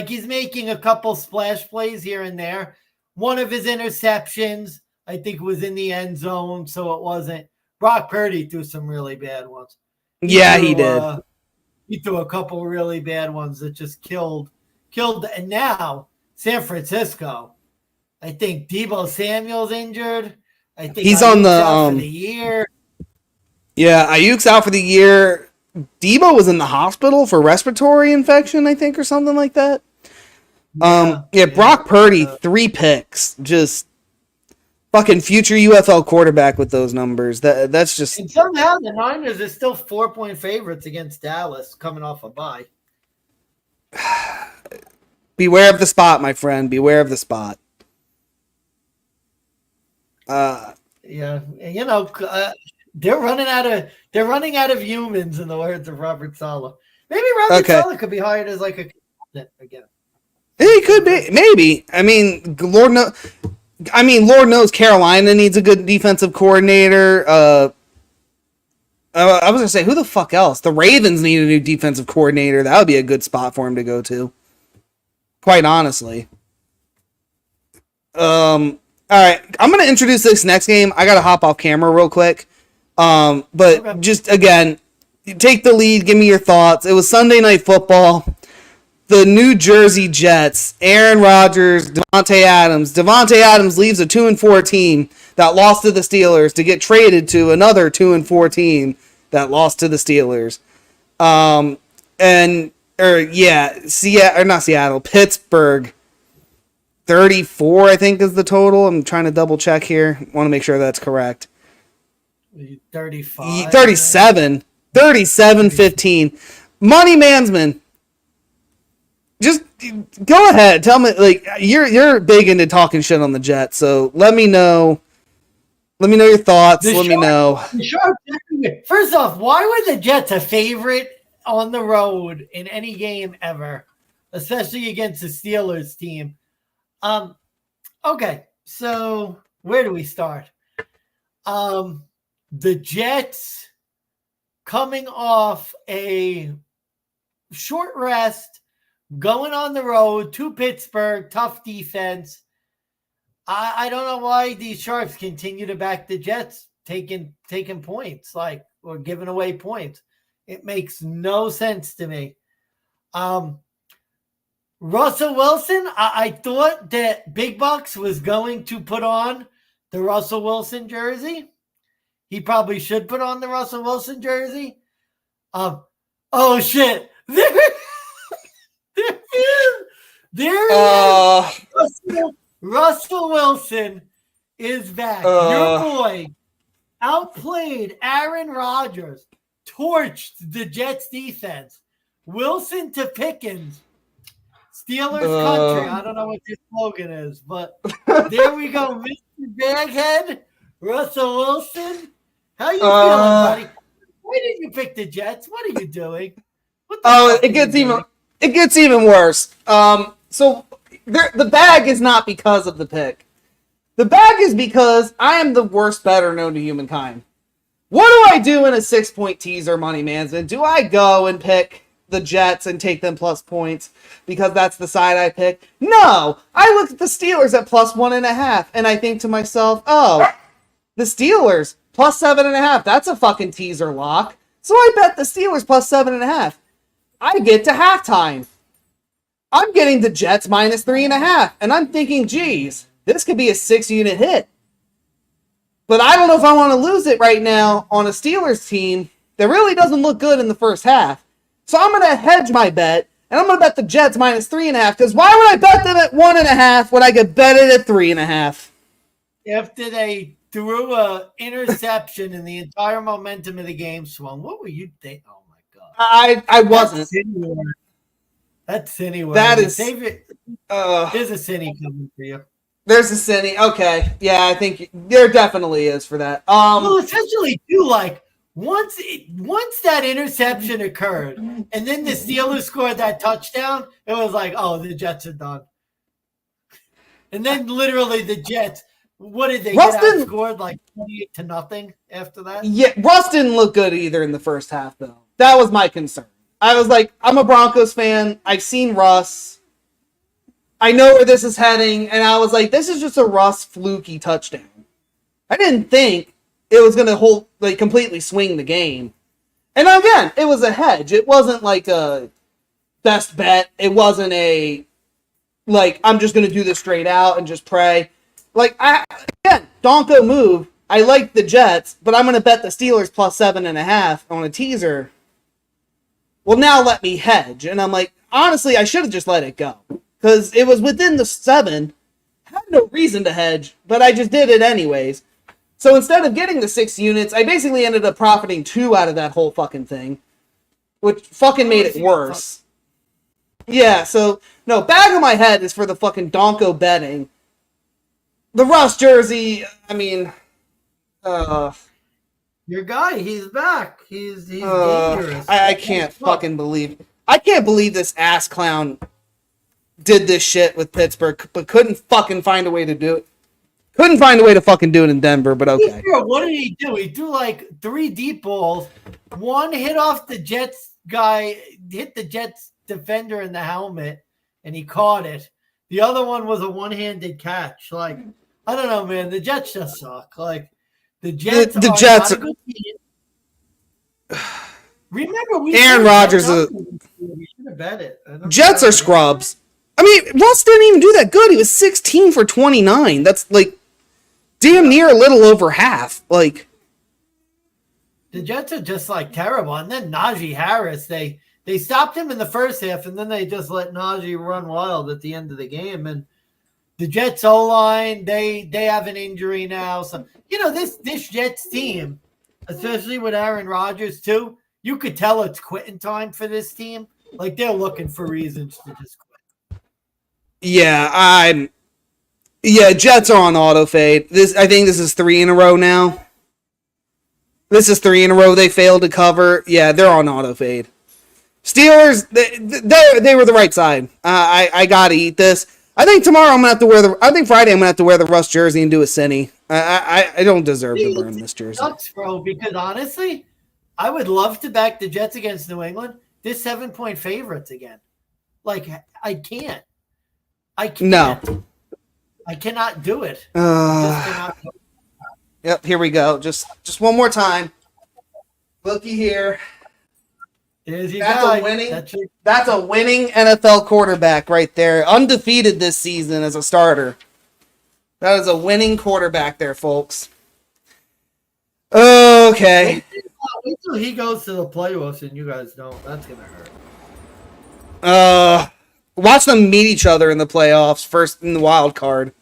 He's making a couple splash plays here and there. One of his interceptions, I think, was in the end zone, so it wasn't. Brock Purdy threw some really bad ones. He did. He threw a couple really bad ones that just killed. And now San Francisco, I think Deebo Samuel's injured. I think he's Ayuk's on the out for the year. Yeah, Ayuk's out for the year. Deebo was in the hospital for respiratory infection, I think, or something like that. Brock Purdy, 3 picks, just fucking future UFL quarterback with those numbers. That's just. And somehow the Niners are still 4-point favorites against Dallas, coming off a bye. Beware of the spot, my friend. Beware of the spot. They're running out of humans, in the words of Robert Saleh. Maybe Robert Saleh could be hired as a consultant again. He could be, maybe. I mean, Lord knows Carolina needs a good defensive coordinator. I was gonna say, who the fuck else? The Ravens need a new defensive coordinator. That would be a good spot for him to go to. Quite honestly. All right, I'm gonna introduce this next game. I gotta hop off camera real quick. But just again, take the lead. Give me your thoughts. It was Sunday Night Football. The New Jersey Jets, Aaron Rodgers, Davante Adams. Davante Adams leaves a 2-4 team that lost to the Steelers to get traded to another 2-4 team that lost to the Steelers. Pittsburgh. 34, I think, is the total. I'm trying to double check here. Want to make sure that's correct. 35. 37. 37-15. Money Mansman. Just go ahead. Tell me, you're big into talking shit on the Jets, so let me know. Let me know your thoughts. Let me know. First off, why were the Jets a favorite on the road in any game ever, especially against the Steelers team? Okay, so where do we start? The Jets coming off a short rest, going on the road to Pittsburgh, tough defense. I don't know why these Sharps continue to back the Jets, taking points, or giving away points. It makes no sense to me. Russell Wilson, I thought that Big Bucks was going to put on the Russell Wilson jersey. He probably should put on the Russell Wilson jersey. Oh shit! There is. Russell Wilson is back. Your boy outplayed Aaron Rodgers, torched the Jets defense. Wilson to Pickens. Steelers country. I don't know what your slogan is, but there we go. Mr. Baghead, Russell Wilson. How you feeling, buddy? Why did you pick the Jets? What are you doing? It gets even worse. So the bag is not because of the pick. The bag is because I am the worst bettor known to humankind. What do I do in a 6-point teaser money management? Do I go and pick the Jets and take them plus points because that's the side I pick? No, I look at the Steelers at plus 1.5 and I think to myself, oh, the Steelers plus 7.5. That's a fucking teaser lock. So I bet the Steelers plus 7.5. I get to halftime. I'm getting the Jets minus 3.5. And I'm thinking, geez, this could be a 6-unit hit. But I don't know if I want to lose it right now on a Steelers team that really doesn't look good in the first half. So I'm going to hedge my bet, and I'm going to bet the Jets minus 3.5, because why would I bet them at 1.5 when I could bet it at 3.5? After they threw an interception and the entire momentum of the game swung, what were you thinking? Oh, my God. I wasn't. That's anywhere. That is... There's a Cinny coming for you. There's a Cinny. Okay. Yeah, I think there definitely is for that. Well, essentially, too, like, once that interception occurred and then the Steelers scored that touchdown, it was like, oh, the Jets are done. And then literally the Jets, what did they get outscored? Like 28-0 after that? Yeah, Russ didn't look good either in the first half, though. That was my concern. I was like, I'm a Broncos fan. I've seen Russ. I know where this is heading, and I was like, this is just a Russ fluky touchdown. I didn't think it was going to completely swing the game. And again, it was a hedge. It wasn't like a best bet. It wasn't I'm just going to do this straight out and just pray. Donko move. I like the Jets, but I'm going to bet the Steelers plus 7.5 on a teaser. Well, now let me hedge. And I'm like, honestly, I should have just let it go. Because it was within the 7. I had no reason to hedge, but I just did it anyways. So instead of getting the 6 units, I basically ended up profiting 2 out of that whole fucking thing. Which fucking made it worse. Yeah, so, no, bag of my head is for the fucking Donko betting. The Russ jersey, I mean... Your guy, he's back. He's dangerous. I can't fucking believe... I can't believe this ass clown did this shit with Pittsburgh, but couldn't fucking find a way to do it. Couldn't find a way to fucking do it in Denver, but okay. What did he do? He threw like 3 deep balls. One hit off the Jets guy, hit the Jets defender in the helmet, and he caught it. The other one was a one-handed catch. Like, I don't know, man. The Jets just suck. Like, the Jets the are Jets not a good team. Remember, Aaron Rodgers. We should have bet it. Jets are scrubs. I mean, Russ didn't even do that good. He was 16 for 29. That's like damn near a little over half. Like, the Jets are just like terrible. And then Najee Harris, they stopped him in the first half, and then they just let Najee run wild at the end of the game. And the Jets O-line, they have an injury now. So, this Jets team, especially with Aaron Rodgers too, you could tell it's quitting time for this team. Like, they're looking for reasons to just quit. Yeah, Jets are on auto fade. I think this is 3 in a row now. This is 3 in a row they failed to cover. Yeah, they're on auto fade. Steelers, they were the right side. I gotta eat this. I think tomorrow I'm gonna have to wear I think Friday I'm gonna have to wear the Russ jersey and do a Cinny. I don't deserve to burn this jersey. Sucks, bro. Because honestly, I would love to back the Jets against New England. They're 7-point favorites again. Like, I can't. No. I cannot do it. Cannot do it. Yep, here we go. Just one more time. Looky here. There's your That's guy. a winning. That's a winning NFL quarterback right there. Undefeated this season as a starter. That is a winning quarterback there, folks. Okay. wait till he goes to the playoffs and you guys don't. That's gonna hurt. Watch them meet each other in the playoffs first in the wild card.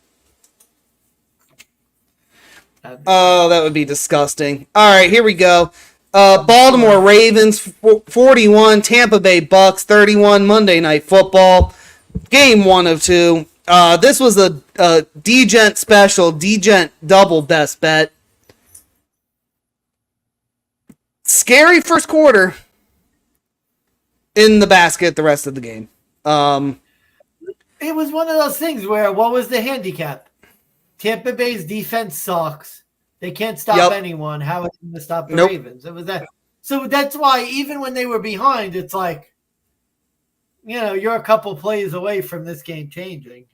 Oh, that would be disgusting. All right, here we go. Baltimore Ravens 41, Tampa Bay Bucks 31, Monday Night Football. Game 1 of 2. This was a DeGent special, DeGent double best bet. Scary first quarter in the basket the rest of the game. It was one of those things where, what was the handicap? Tampa Bay's defense sucks. They can't stop anyone. How are they going to stop the Ravens? It was that. So that's why even when they were behind, it's like, you're a couple plays away from this game changing.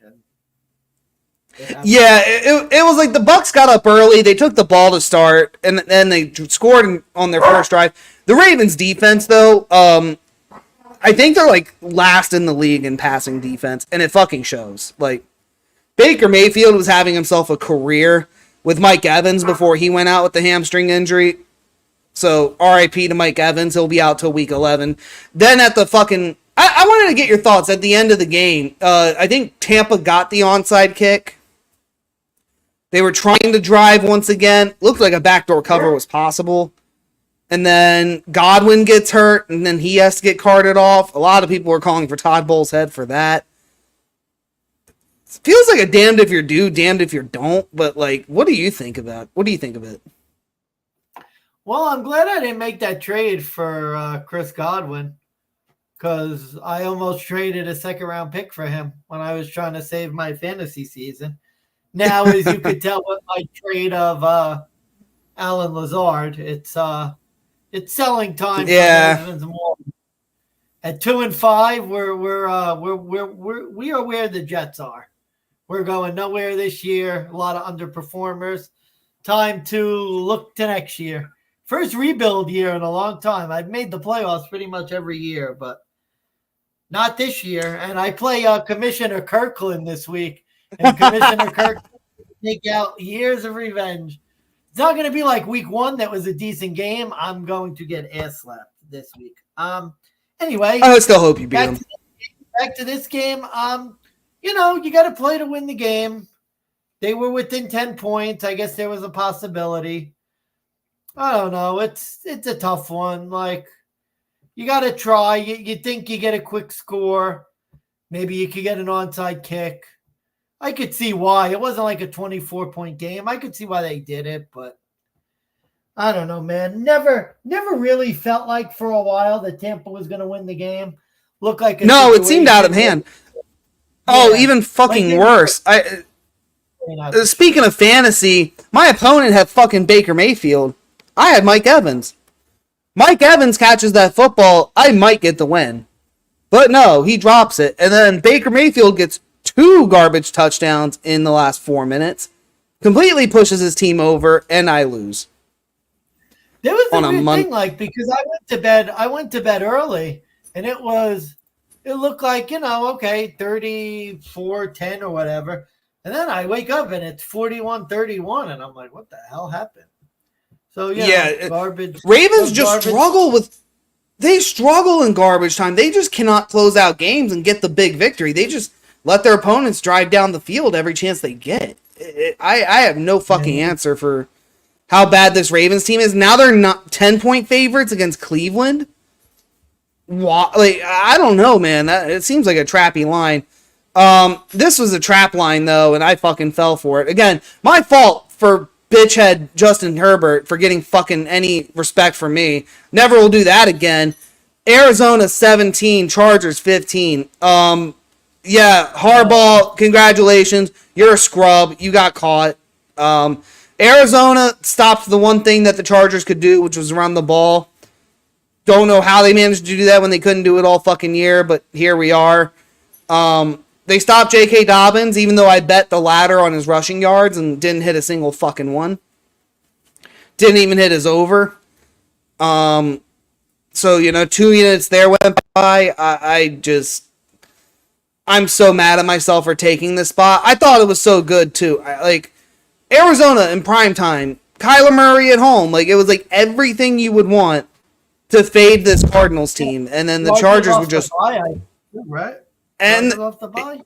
Yeah, it was like the Bucks got up early. They took the ball to start, and then they scored on their first drive. The Ravens defense, though, I think they're like last in the league in passing defense, and it fucking shows. Like, Baker Mayfield was having himself a career with Mike Evans before he went out with the hamstring injury. So RIP to Mike Evans. He'll be out till week 11. Then at the fucking... I wanted to get your thoughts at the end of the game. I think Tampa got the onside kick. They were trying to drive once again. Looked like a backdoor cover was possible. And then Godwin gets hurt, and then he has to get carted off. A lot of people were calling for Todd Bowles' head for that. It feels like a damned if you do, damned if you don't. But, like, what do you think about it? What do you think of it? Well, I'm glad I didn't make that trade for Chris Godwin, because I almost traded a second-round pick for him when I was trying to save my fantasy season. Now, as you could tell with my trade of Alan Lazard, it's selling time. Yeah. At 2-5, we are where the Jets are. We're going nowhere this year. A lot of underperformers. Time to look to next year. First rebuild year in a long time. I've made the playoffs pretty much every year, but not this year. And I play Commissioner Kirkland this week. And Commissioner Kirkland take out years of revenge. It's not going to be like week 1 that was a decent game. I'm going to get ass slapped this week. Anyway. I still hope you beat him. Back to this game. You got to play to win the game. They were within 10 points. I guess there was a possibility. I don't know. It's a tough one. Like, you got to try. You think you get a quick score. Maybe you could get an onside kick. I could see why. It wasn't like a 24-point game. I could see why they did it, but I don't know, man. Never really felt like for a while that Tampa was going to win the game. Looked like it seemed out of hand. Oh, even fucking worse. Speaking of fantasy, my opponent had fucking Baker Mayfield. I had Mike Evans. Mike Evans catches that football, I might get the win. But no, he drops it. And then Baker Mayfield gets 2 garbage touchdowns in the last 4 minutes. Completely pushes his team over, and I lose. There was a weird thing, like, because I went to bed early, and it looked like, 34-10 or whatever. And then I wake up and it's 41-31, and I'm like, what the hell happened? So, garbage. Ravens just struggle they struggle in garbage time. They just cannot close out games and get the big victory. They just let their opponents drive down the field every chance they get. I have no fucking answer for how bad this Ravens team is. Now they're not 10-point favorites against Cleveland. Like, I don't know, man. It seems like a trappy line. This was a trap line, though, and I fucking fell for it. Again, my fault for bitchhead Justin Herbert for getting fucking any respect for me. Never will do that again. Arizona 17, Chargers 15. Harbaugh, congratulations. You're a scrub. You got caught. Arizona stopped the one thing that the Chargers could do, which was run the ball. Don't know how they managed to do that when they couldn't do it all fucking year, but here we are. They stopped J.K. Dobbins, even though I bet the ladder on his rushing yards and didn't hit a single fucking one. Didn't even hit his over. So, 2 units there went by. I'm so mad at myself for taking this spot. I thought it was so good, too. Arizona in prime time Kyler Murray at home. Like, it was like everything you would want to fade this Cardinals team. And then the Chargers were just... right? And Chargers off the bye?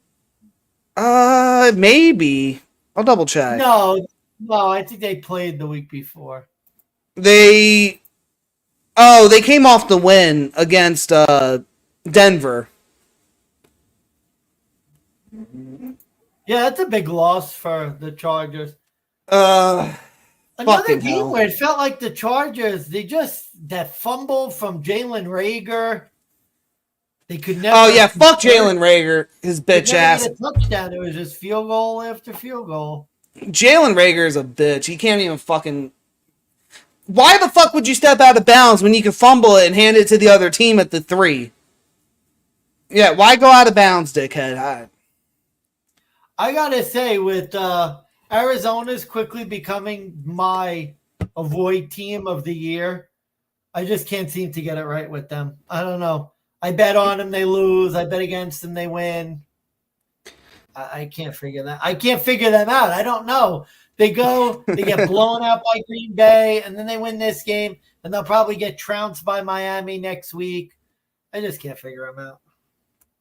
maybe. I'll double check. No, I think they played the week before. They came off the win against Denver. Yeah, that's a big loss for the Chargers. Another game where it felt like the Chargers, that fumble from Jalen Reagor, they could never. Oh yeah, fuck Jalen Reagor, his bitch ass. Get a touchdown. It was just field goal after field goal. Jalen Reagor is a bitch. He can't even fucking. Why the fuck would you step out of bounds when you can fumble it and hand it to the other team at the 3? Yeah, why go out of bounds, dickhead? I gotta say, with Arizona's quickly becoming my avoid team of the year, I just can't seem to get it right with them. I don't know. I bet on them, they lose. I bet against them, they win. I can't figure that. I can't figure them out. I don't know. They get blown out by Green Bay, and then they win this game, and they'll probably get trounced by Miami next week. I just can't figure them out.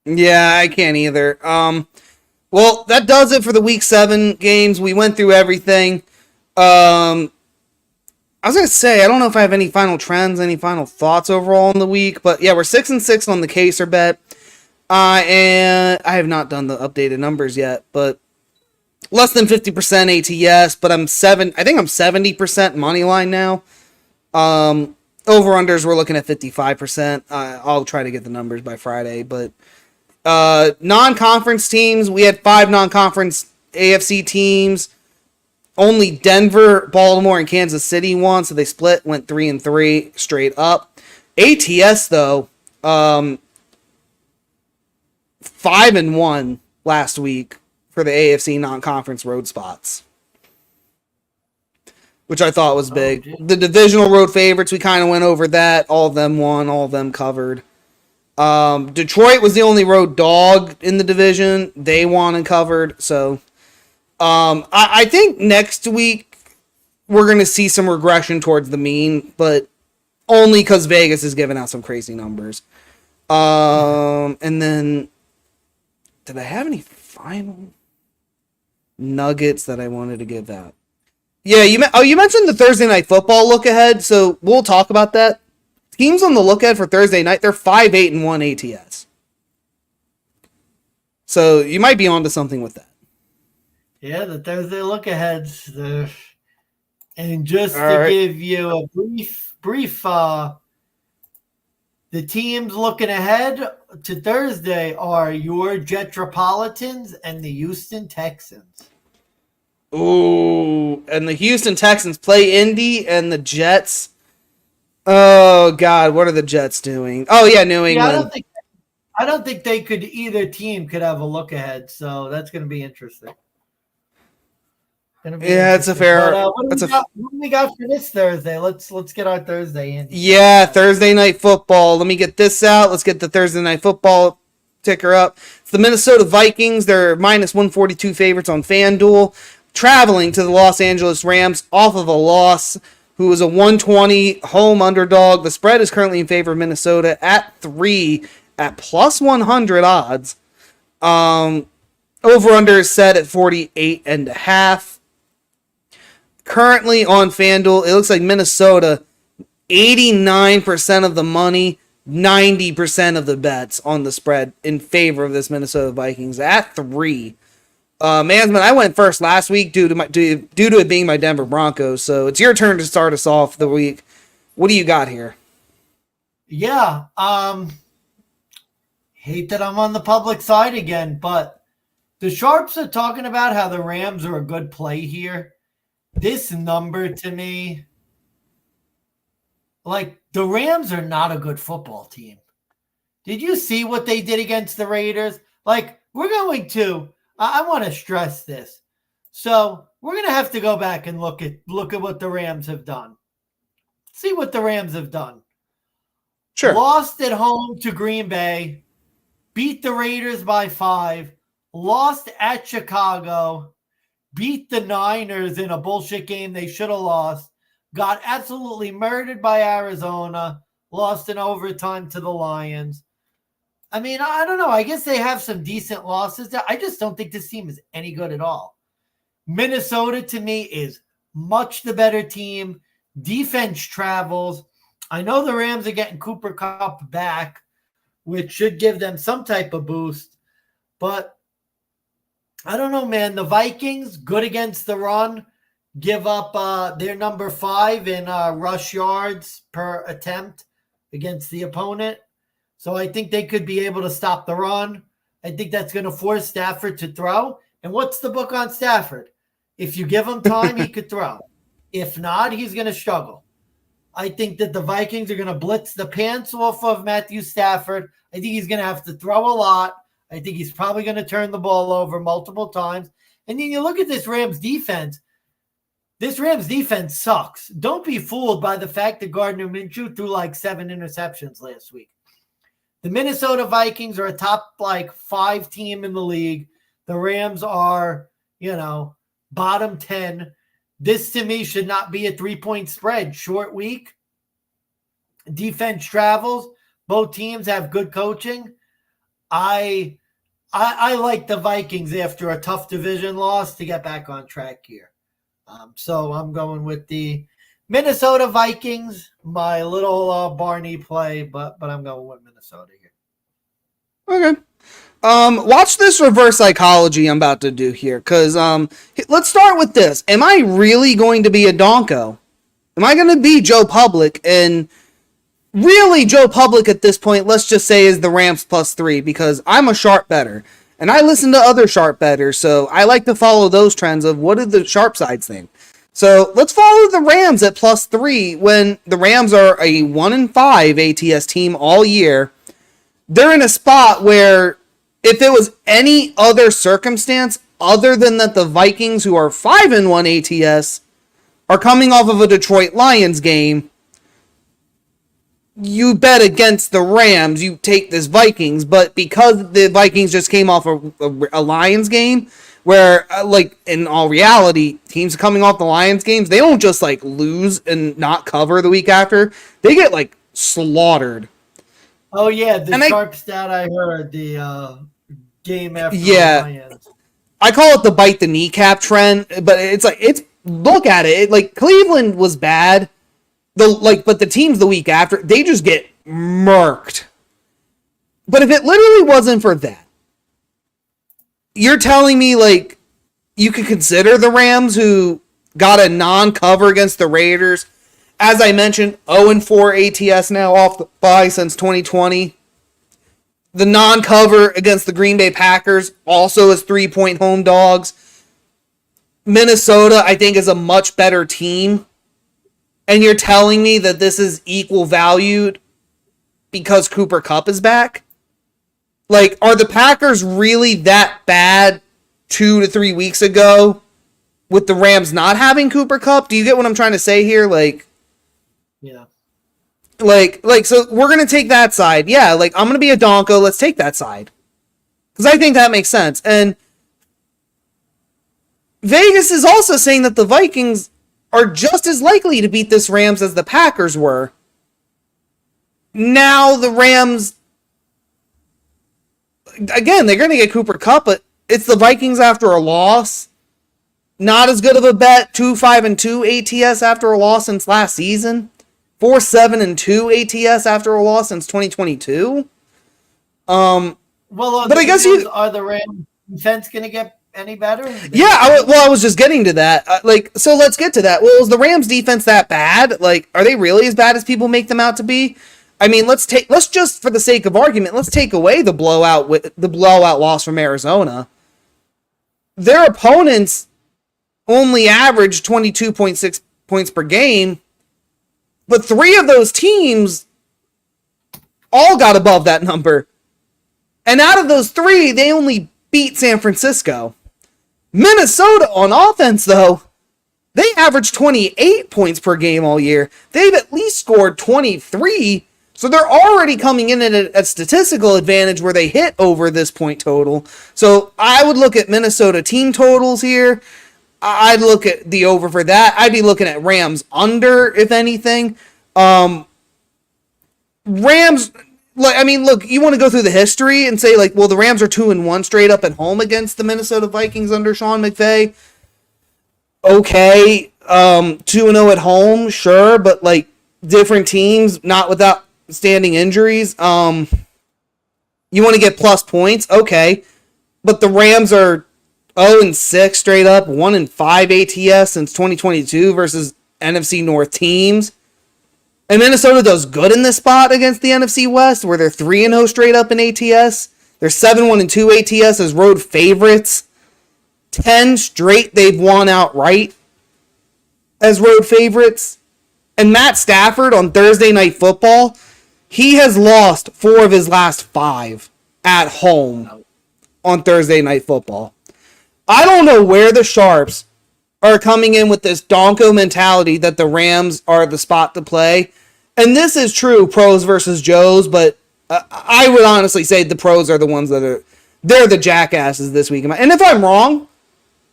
Yeah, I can't either. Well, that does it for the Week 7 games. We went through everything. I was going to say, I don't know if I have any final trends, any final thoughts overall in the week, but yeah, we're 6-6 on the Kaser bet. And I have not done the updated numbers yet, but less than 50% ATS, but I think I'm 70% money line now. Over-unders, we're looking at 55%. I'll try to get the numbers by Friday, but non-conference teams, we had 5 non-conference AFC teams. Only Denver, Baltimore, and Kansas City won, so they split, went 3-3 straight up. ATS, though, 5-1 last week for the AFC non-conference road spots, which I thought was big. The divisional road favorites, we kind of went over that. All of them won, all of them covered. Detroit was the only road dog in the division. They won and covered, so... I think next week we're going to see some regression towards the mean, but only because Vegas is giving out some crazy numbers. And then, did I have any final nuggets that I wanted to give out? Yeah, you mentioned the Thursday Night Football look ahead, so we'll talk about that. Teams on the look ahead for Thursday night, they're 5-8-1 ATS. So you might be onto something with that. Yeah, the Thursday look aheads. And just to give you a brief the teams looking ahead to Thursday are your Jetropolitans and the Houston Texans. Ooh, and the Houston Texans play Indy and the Jets. Oh, God, what are the Jets doing? Oh, yeah, New England. I don't think either team could have a look ahead, so that's going to be interesting. Yeah, it's a fair. What do we got for this Thursday? Let's get our Thursday in. Yeah, Thursday Night Football. Let me get this out. Let's get the Thursday Night Football ticker up. It's the Minnesota Vikings. They're minus 142 favorites on FanDuel, traveling to the Los Angeles Rams off of a loss. Who is a 120 home underdog. The spread is currently in favor of Minnesota at 3 at plus 100 odds. Over-under is set at 48.5. Currently on FanDuel, it looks like Minnesota, 89% of the money, 90% of the bets on the spread in favor of this Minnesota Vikings at 3. Mansman, I went first last week due to it being my Denver Broncos, so it's your turn to start us off the week. What do you got here? Yeah, hate that I'm on the public side again, but the Sharps are talking about how the Rams are a good play here. This number to me, like, the Rams are not a good football team. Did you see what they did against the Raiders? Like, we're going to, I want to stress this. So we're going to have to go back and look at what the Rams have done. See what the Rams have done. Sure. Lost at home to Green Bay, beat the Raiders by 5, lost at Chicago, beat the Niners in a bullshit game they should have lost, got absolutely murdered by Arizona, lost in overtime to the Lions. I mean, I don't know. I guess they have some decent losses. I just don't think this team is any good at all. Minnesota, to me, is much the better team. Defense travels. I know the Rams are getting Cooper Kupp back, which should give them some type of boost. But I don't know, man. The Vikings, good against the run, give up their number 5 in rush yards per attempt against the opponent. So I think they could be able to stop the run. I think that's going to force Stafford to throw. And what's the book on Stafford? If you give him time, he could throw. If not, he's going to struggle. I think that the Vikings are going to blitz the pants off of Matthew Stafford. I think he's going to have to throw a lot. I think he's probably going to turn the ball over multiple times. And then you look at this Rams defense. This Rams defense sucks. Don't be fooled by the fact that Gardner Minshew threw like 7 interceptions last week. The Minnesota Vikings are a top 5 team in the league. The Rams are, bottom 10. This to me should not be a 3-point spread. Short week. Defense travels. Both teams have good coaching. I like the Vikings after a tough division loss to get back on track here. So I'm going with the Minnesota Vikings, my little Barney play, but I'm going with Minnesota here. Okay. Watch this reverse psychology I'm about to do here, because let's start with this. Am I really going to be a donko? Am I going to be Joe Public? And really, Joe Public at this point, let's just say, is the Rams +3, because I'm a sharp bettor. And I listen to other sharp bettors, so I like to follow those trends of what did the sharp sides think. So let's follow the Rams at +3 when the Rams are a 1-5 ATS team all year. They're in a spot where if it was any other circumstance other than that the Vikings, who are 5-1 ATS, are coming off of a Detroit Lions game, you bet against the Rams, you take this Vikings. But because the Vikings just came off a Lions game, where, in all reality, teams coming off the Lions games, they don't just, lose and not cover the week after. They get, slaughtered. Oh, yeah, the sharp stat I heard, the game after the Lions. I call it the bite the kneecap trend, but look at it. Cleveland was bad. But the teams the week after, they just get murked. But if it literally wasn't for that, you're telling me, you could consider the Rams, who got a non-cover against the Raiders, as I mentioned, 0-4 ATS now off the bye since 2020. The non-cover against the Green Bay Packers, also as 3-point home dogs. Minnesota, I think, is a much better team. And you're telling me that this is equal valued because Cooper Kupp is back? Are the Packers really that bad 2 to 3 weeks ago with the Rams not having Cooper Kupp? Do you get what I'm trying to say here? Yeah. So we're going to take that side. Yeah, I'm going to be a donko. Let's take that side. Because I think that makes sense. And Vegas is also saying that the Vikings are just as likely to beat this Rams as the Packers were. Now the Rams, again, they're going to get Cooper Kupp, but it's the Vikings after a loss. Not as good of a bet. 2-5-2 ATS after a loss since last season. 4-7-2 ATS after a loss since 2022. But I guess are the Rams defense going to get any better? Yeah, I was just getting to that. So let's get to that. Well, is the Rams defense that bad? Are they really as bad as people make them out to be? I mean, let's just, for the sake of argument, let's take away the blowout loss from Arizona. Their opponents only averaged 22.6 points per game, but 3 of those teams all got above that number. And out of those 3, they only beat San Francisco. Minnesota on offense, though, they averaged 28 points per game all year. They've at least scored 23, so they're already coming in at a statistical advantage where they hit over this point total. So I would look at Minnesota team totals here. I'd look at the over for that. I'd be looking at Rams under, if anything. Rams, like, I mean, look, you want to go through the history and say, like, well, the Rams are 2-1 straight up at home against the Minnesota Vikings under Sean McVay. Okay, 2-0 at home, sure, but, like, different teams, not without standing injuries. You want to get plus points, okay, but the Rams are 0-6 straight up, 1-5 ATS since 2022 versus NFC North teams. And Minnesota does good in this spot against the NFC West, where they're 3-0 straight up in ATS. They're 7-1-2 ATS as road favorites. 10 straight they've won outright as road favorites. And Matt Stafford on Thursday Night Football, he has lost 4 of his last 5 at home on Thursday Night Football. I don't know where the Sharps are coming in with this Donko mentality that the Rams are the spot to play. And this is true, pros versus Joes, but I would honestly say the pros are the ones they're the jackasses this week. And if I'm wrong,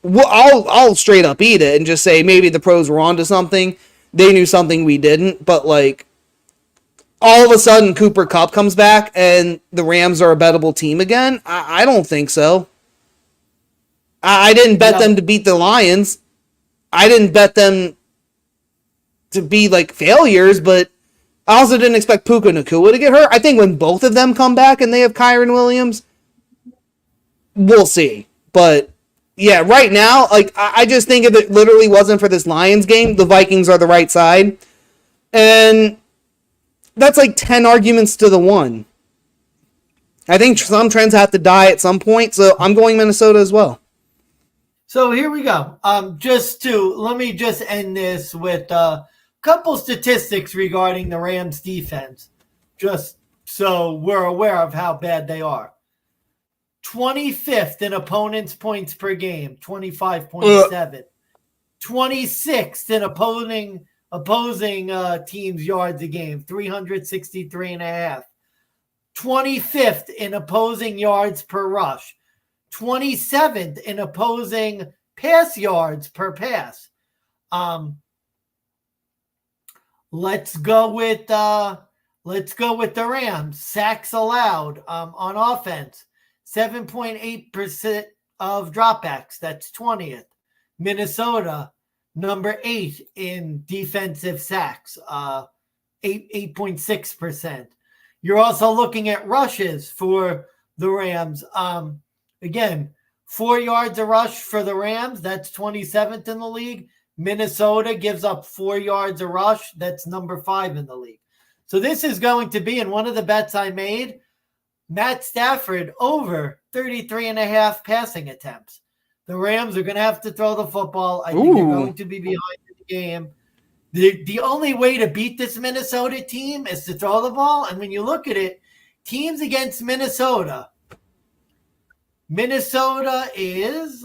I'll straight up eat it and just say maybe the pros were onto something. They knew something we didn't, but like all of a sudden Cooper Kupp comes back and the Rams are a bettable team again. I don't think so. I didn't bet them to beat the Lions. I didn't bet them to be like failures, but I also didn't expect Puka Nacua to get hurt. I think when both of them come back and they have Kyron Williams, we'll see. But yeah, right now, like I just think if it literally wasn't for this Lions game, the Vikings are the right side. And that's like 10 arguments to the 1. I think some trends have to die at some point, so I'm going Minnesota as well. So here we go. Let me just end this with a couple statistics regarding the Rams defense, just so we're aware of how bad they are. 25th in opponents' points per game, 25.7. 26th in opposing teams' yards a game, 363.5. 25th in opposing yards per rush. 27th in opposing pass yards per pass. Let's go with the Rams. Sacks allowed on offense. 7.8% of dropbacks. That's 20th. Minnesota, number 8 in defensive sacks. 8.6%. You're also looking at rushes for the Rams. Again, 4 yards a rush for the Rams. That's 27th in the league. Minnesota gives up 4 yards a rush. That's number 5 in the league. So this is going to be, in one of the bets I made, Matt Stafford over 33.5 passing attempts. The Rams are going to have to throw the football. I think they're going to be behind in the game. The only way to beat this Minnesota team is to throw the ball. And when you look at it, teams against Minnesota is,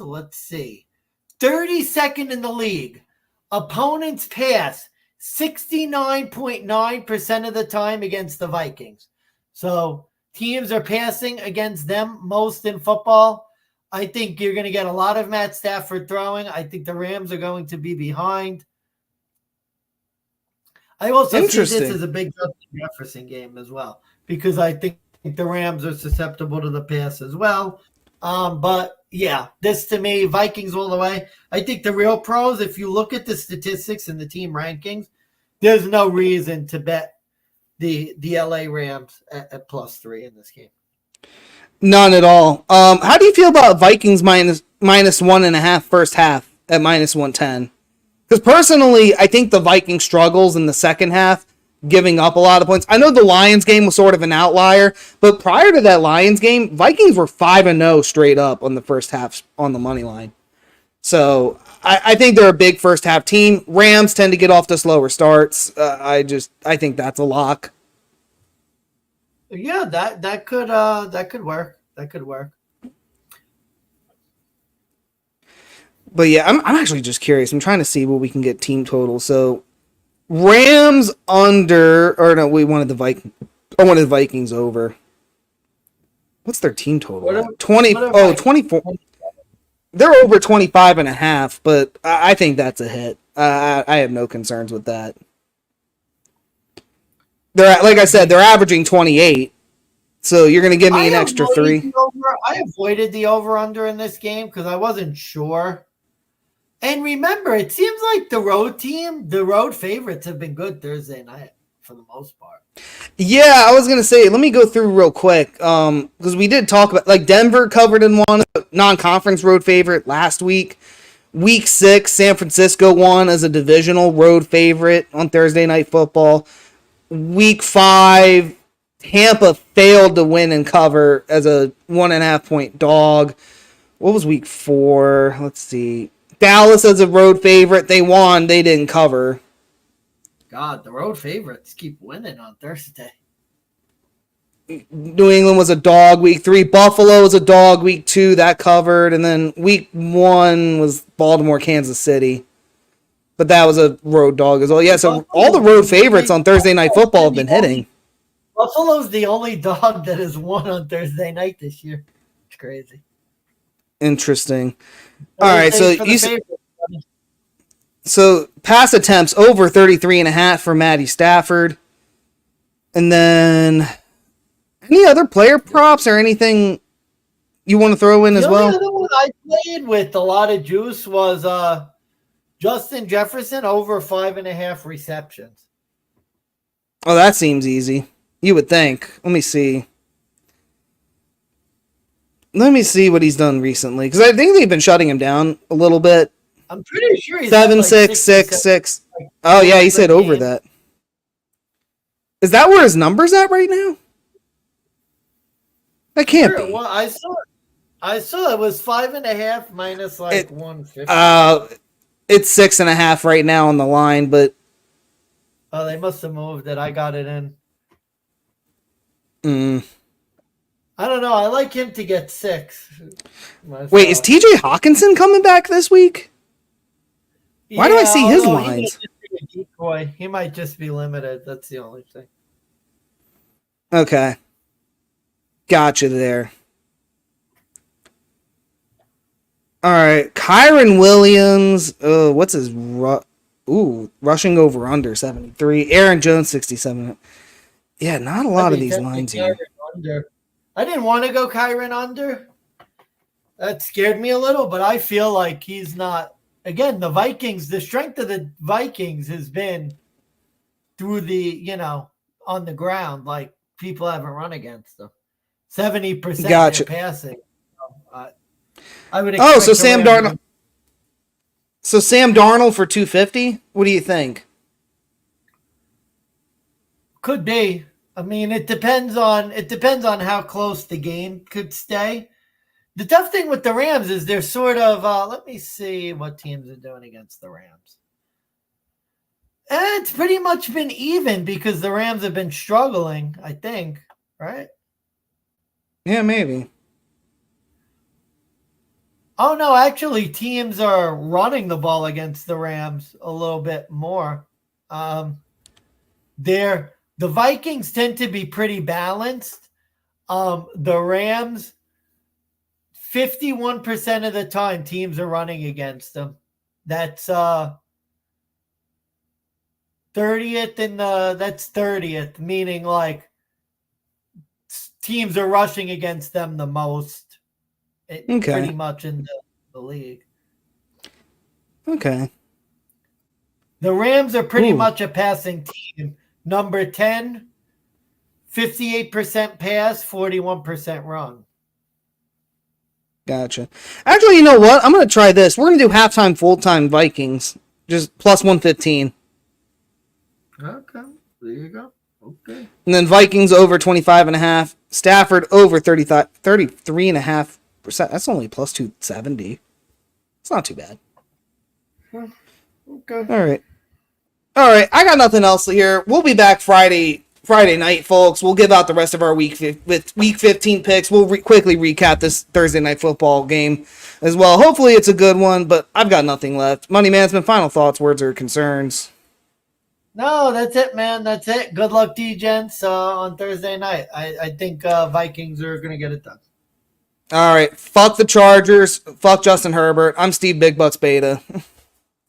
32nd in the league. Opponents pass 69.9% of the time against the Vikings. So teams are passing against them most in football. I think you're going to get a lot of Matt Stafford throwing. I think the Rams are going to be behind. I also see this as a big Justin Jefferson game as well, because I think the Rams are susceptible to the pass as well. But yeah, this to me, Vikings all the way. I think the real pros, if you look at the statistics and the team rankings, there's no reason to bet the LA Rams at +3 in this game. None at all. How do you feel about Vikings minus 1.5 first half at -110? Because personally, I think the Vikings struggles in the second half, giving up a lot of points. I know the Lions game was sort of an outlier, but prior to that Lions game, Vikings were 5-0 straight up on the first half on the money line. So I think they're a big first half team. Rams tend to get off to slower starts. I think that's a lock. Yeah, that could work. That could work. But yeah, I'm actually just curious. I'm trying to see what we can get team total. So Rams under, or no, we wanted the Vikings. I wanted the Vikings over. What's their team total? 24. They're over 25.5, but I think that's a hit. I have no concerns with that. They're like I said, they're averaging 28. So you're going to give me an extra 3. I avoided the over-under in this game because I wasn't sure. And remember, it seems like the road favorites have been good Thursday night for the most part. Yeah, I was going to say, let me go through real quick because we did talk about, like, Denver covered in one non-conference road favorite last week. Week 6, San Francisco won as a divisional road favorite on Thursday Night Football. Week 5, Tampa failed to win and cover as a 1.5 point dog. What was week 4? Let's see. Dallas as a road favorite. They won. They didn't cover. God, the road favorites keep winning on Thursday. New England was a dog week 3. Buffalo was a dog week 2. That covered. And then week 1 was Baltimore, Kansas City. But that was a road dog as well. Yeah, so all the road favorites on Thursday Night Football have been hitting. Buffalo's the only dog that has won on Thursday night this year. It's crazy. Interesting. All right, so pass attempts over 33.5 for Matty Stafford. And then any other player props or anything you want to throw in as well? The other one I played with a lot of juice was Justin Jefferson over 5.5 receptions. Oh, that seems easy. You would think. Let me see. Let me see what he's done recently, because I think they've been shutting him down a little bit. I'm pretty sure he's 7, 6, 6, 6. Oh yeah, he said over that. Is that where his number's at right now? That can't be. Well, I saw it was 5.5 minus 150. It's 6.5 right now on the line, but they must have moved it. I got it in. I don't know. I like him to get 6. Wait, is TJ Hawkinson coming back this week? Why do I see his lines? He might just be limited. That's the only thing. Okay. Gotcha there. All right. Kyron Williams. What's his rushing over under 73. Aaron Jones 67. Yeah, not a lot of these lines here. I didn't want to go Kyron under. That scared me a little, but I feel like he's not. Again, the Vikings, the strength of the Vikings has been through on the ground. Like, people haven't run against them. 70% passing. I would expect so Sam Darnold. So Sam Darnold for 250? What do you think? Could be. I mean, it depends on how close the game could stay. The tough thing with the Rams is they're sort of let me see what teams are doing against the Rams. And it's pretty much been even because the Rams have been struggling, I think, right? Yeah, maybe. Oh no, actually teams are running the ball against the Rams a little bit more. The Vikings tend to be pretty balanced. The Rams, 51% of the time, teams are running against them. That's 30th that's 30th, meaning like teams are rushing against them the most. Pretty much in the league. Okay. The Rams are pretty much a passing team. Number 10, 58% pass, 41% run. Gotcha. Actually, you know what? I'm going to try this. We're going to do halftime, full-time Vikings. Just plus 115. Okay. There you go. Okay. And then Vikings over 25.5. Stafford over 33.5%. That's only plus 270. It's not too bad. Okay. All right. I got nothing else here. We'll be back Friday night, folks. We'll give out the rest of our week 15 picks. We'll quickly recap this Thursday night football game as well. Hopefully it's a good one, but I've got nothing left. Money Man's final thoughts, words, or concerns? No, that's it, man. That's it. Good luck, DeGents, on Thursday night. I think Vikings are going to get it done. All right. Fuck the Chargers. Fuck Justin Herbert. I'm Steve Big Butts Beta.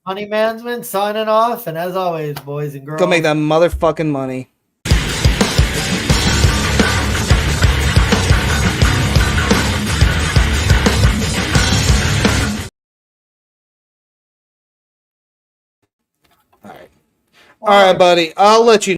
Money Management signing off. And as always, boys and girls, Go make that motherfucking money. All right, buddy. I'll let you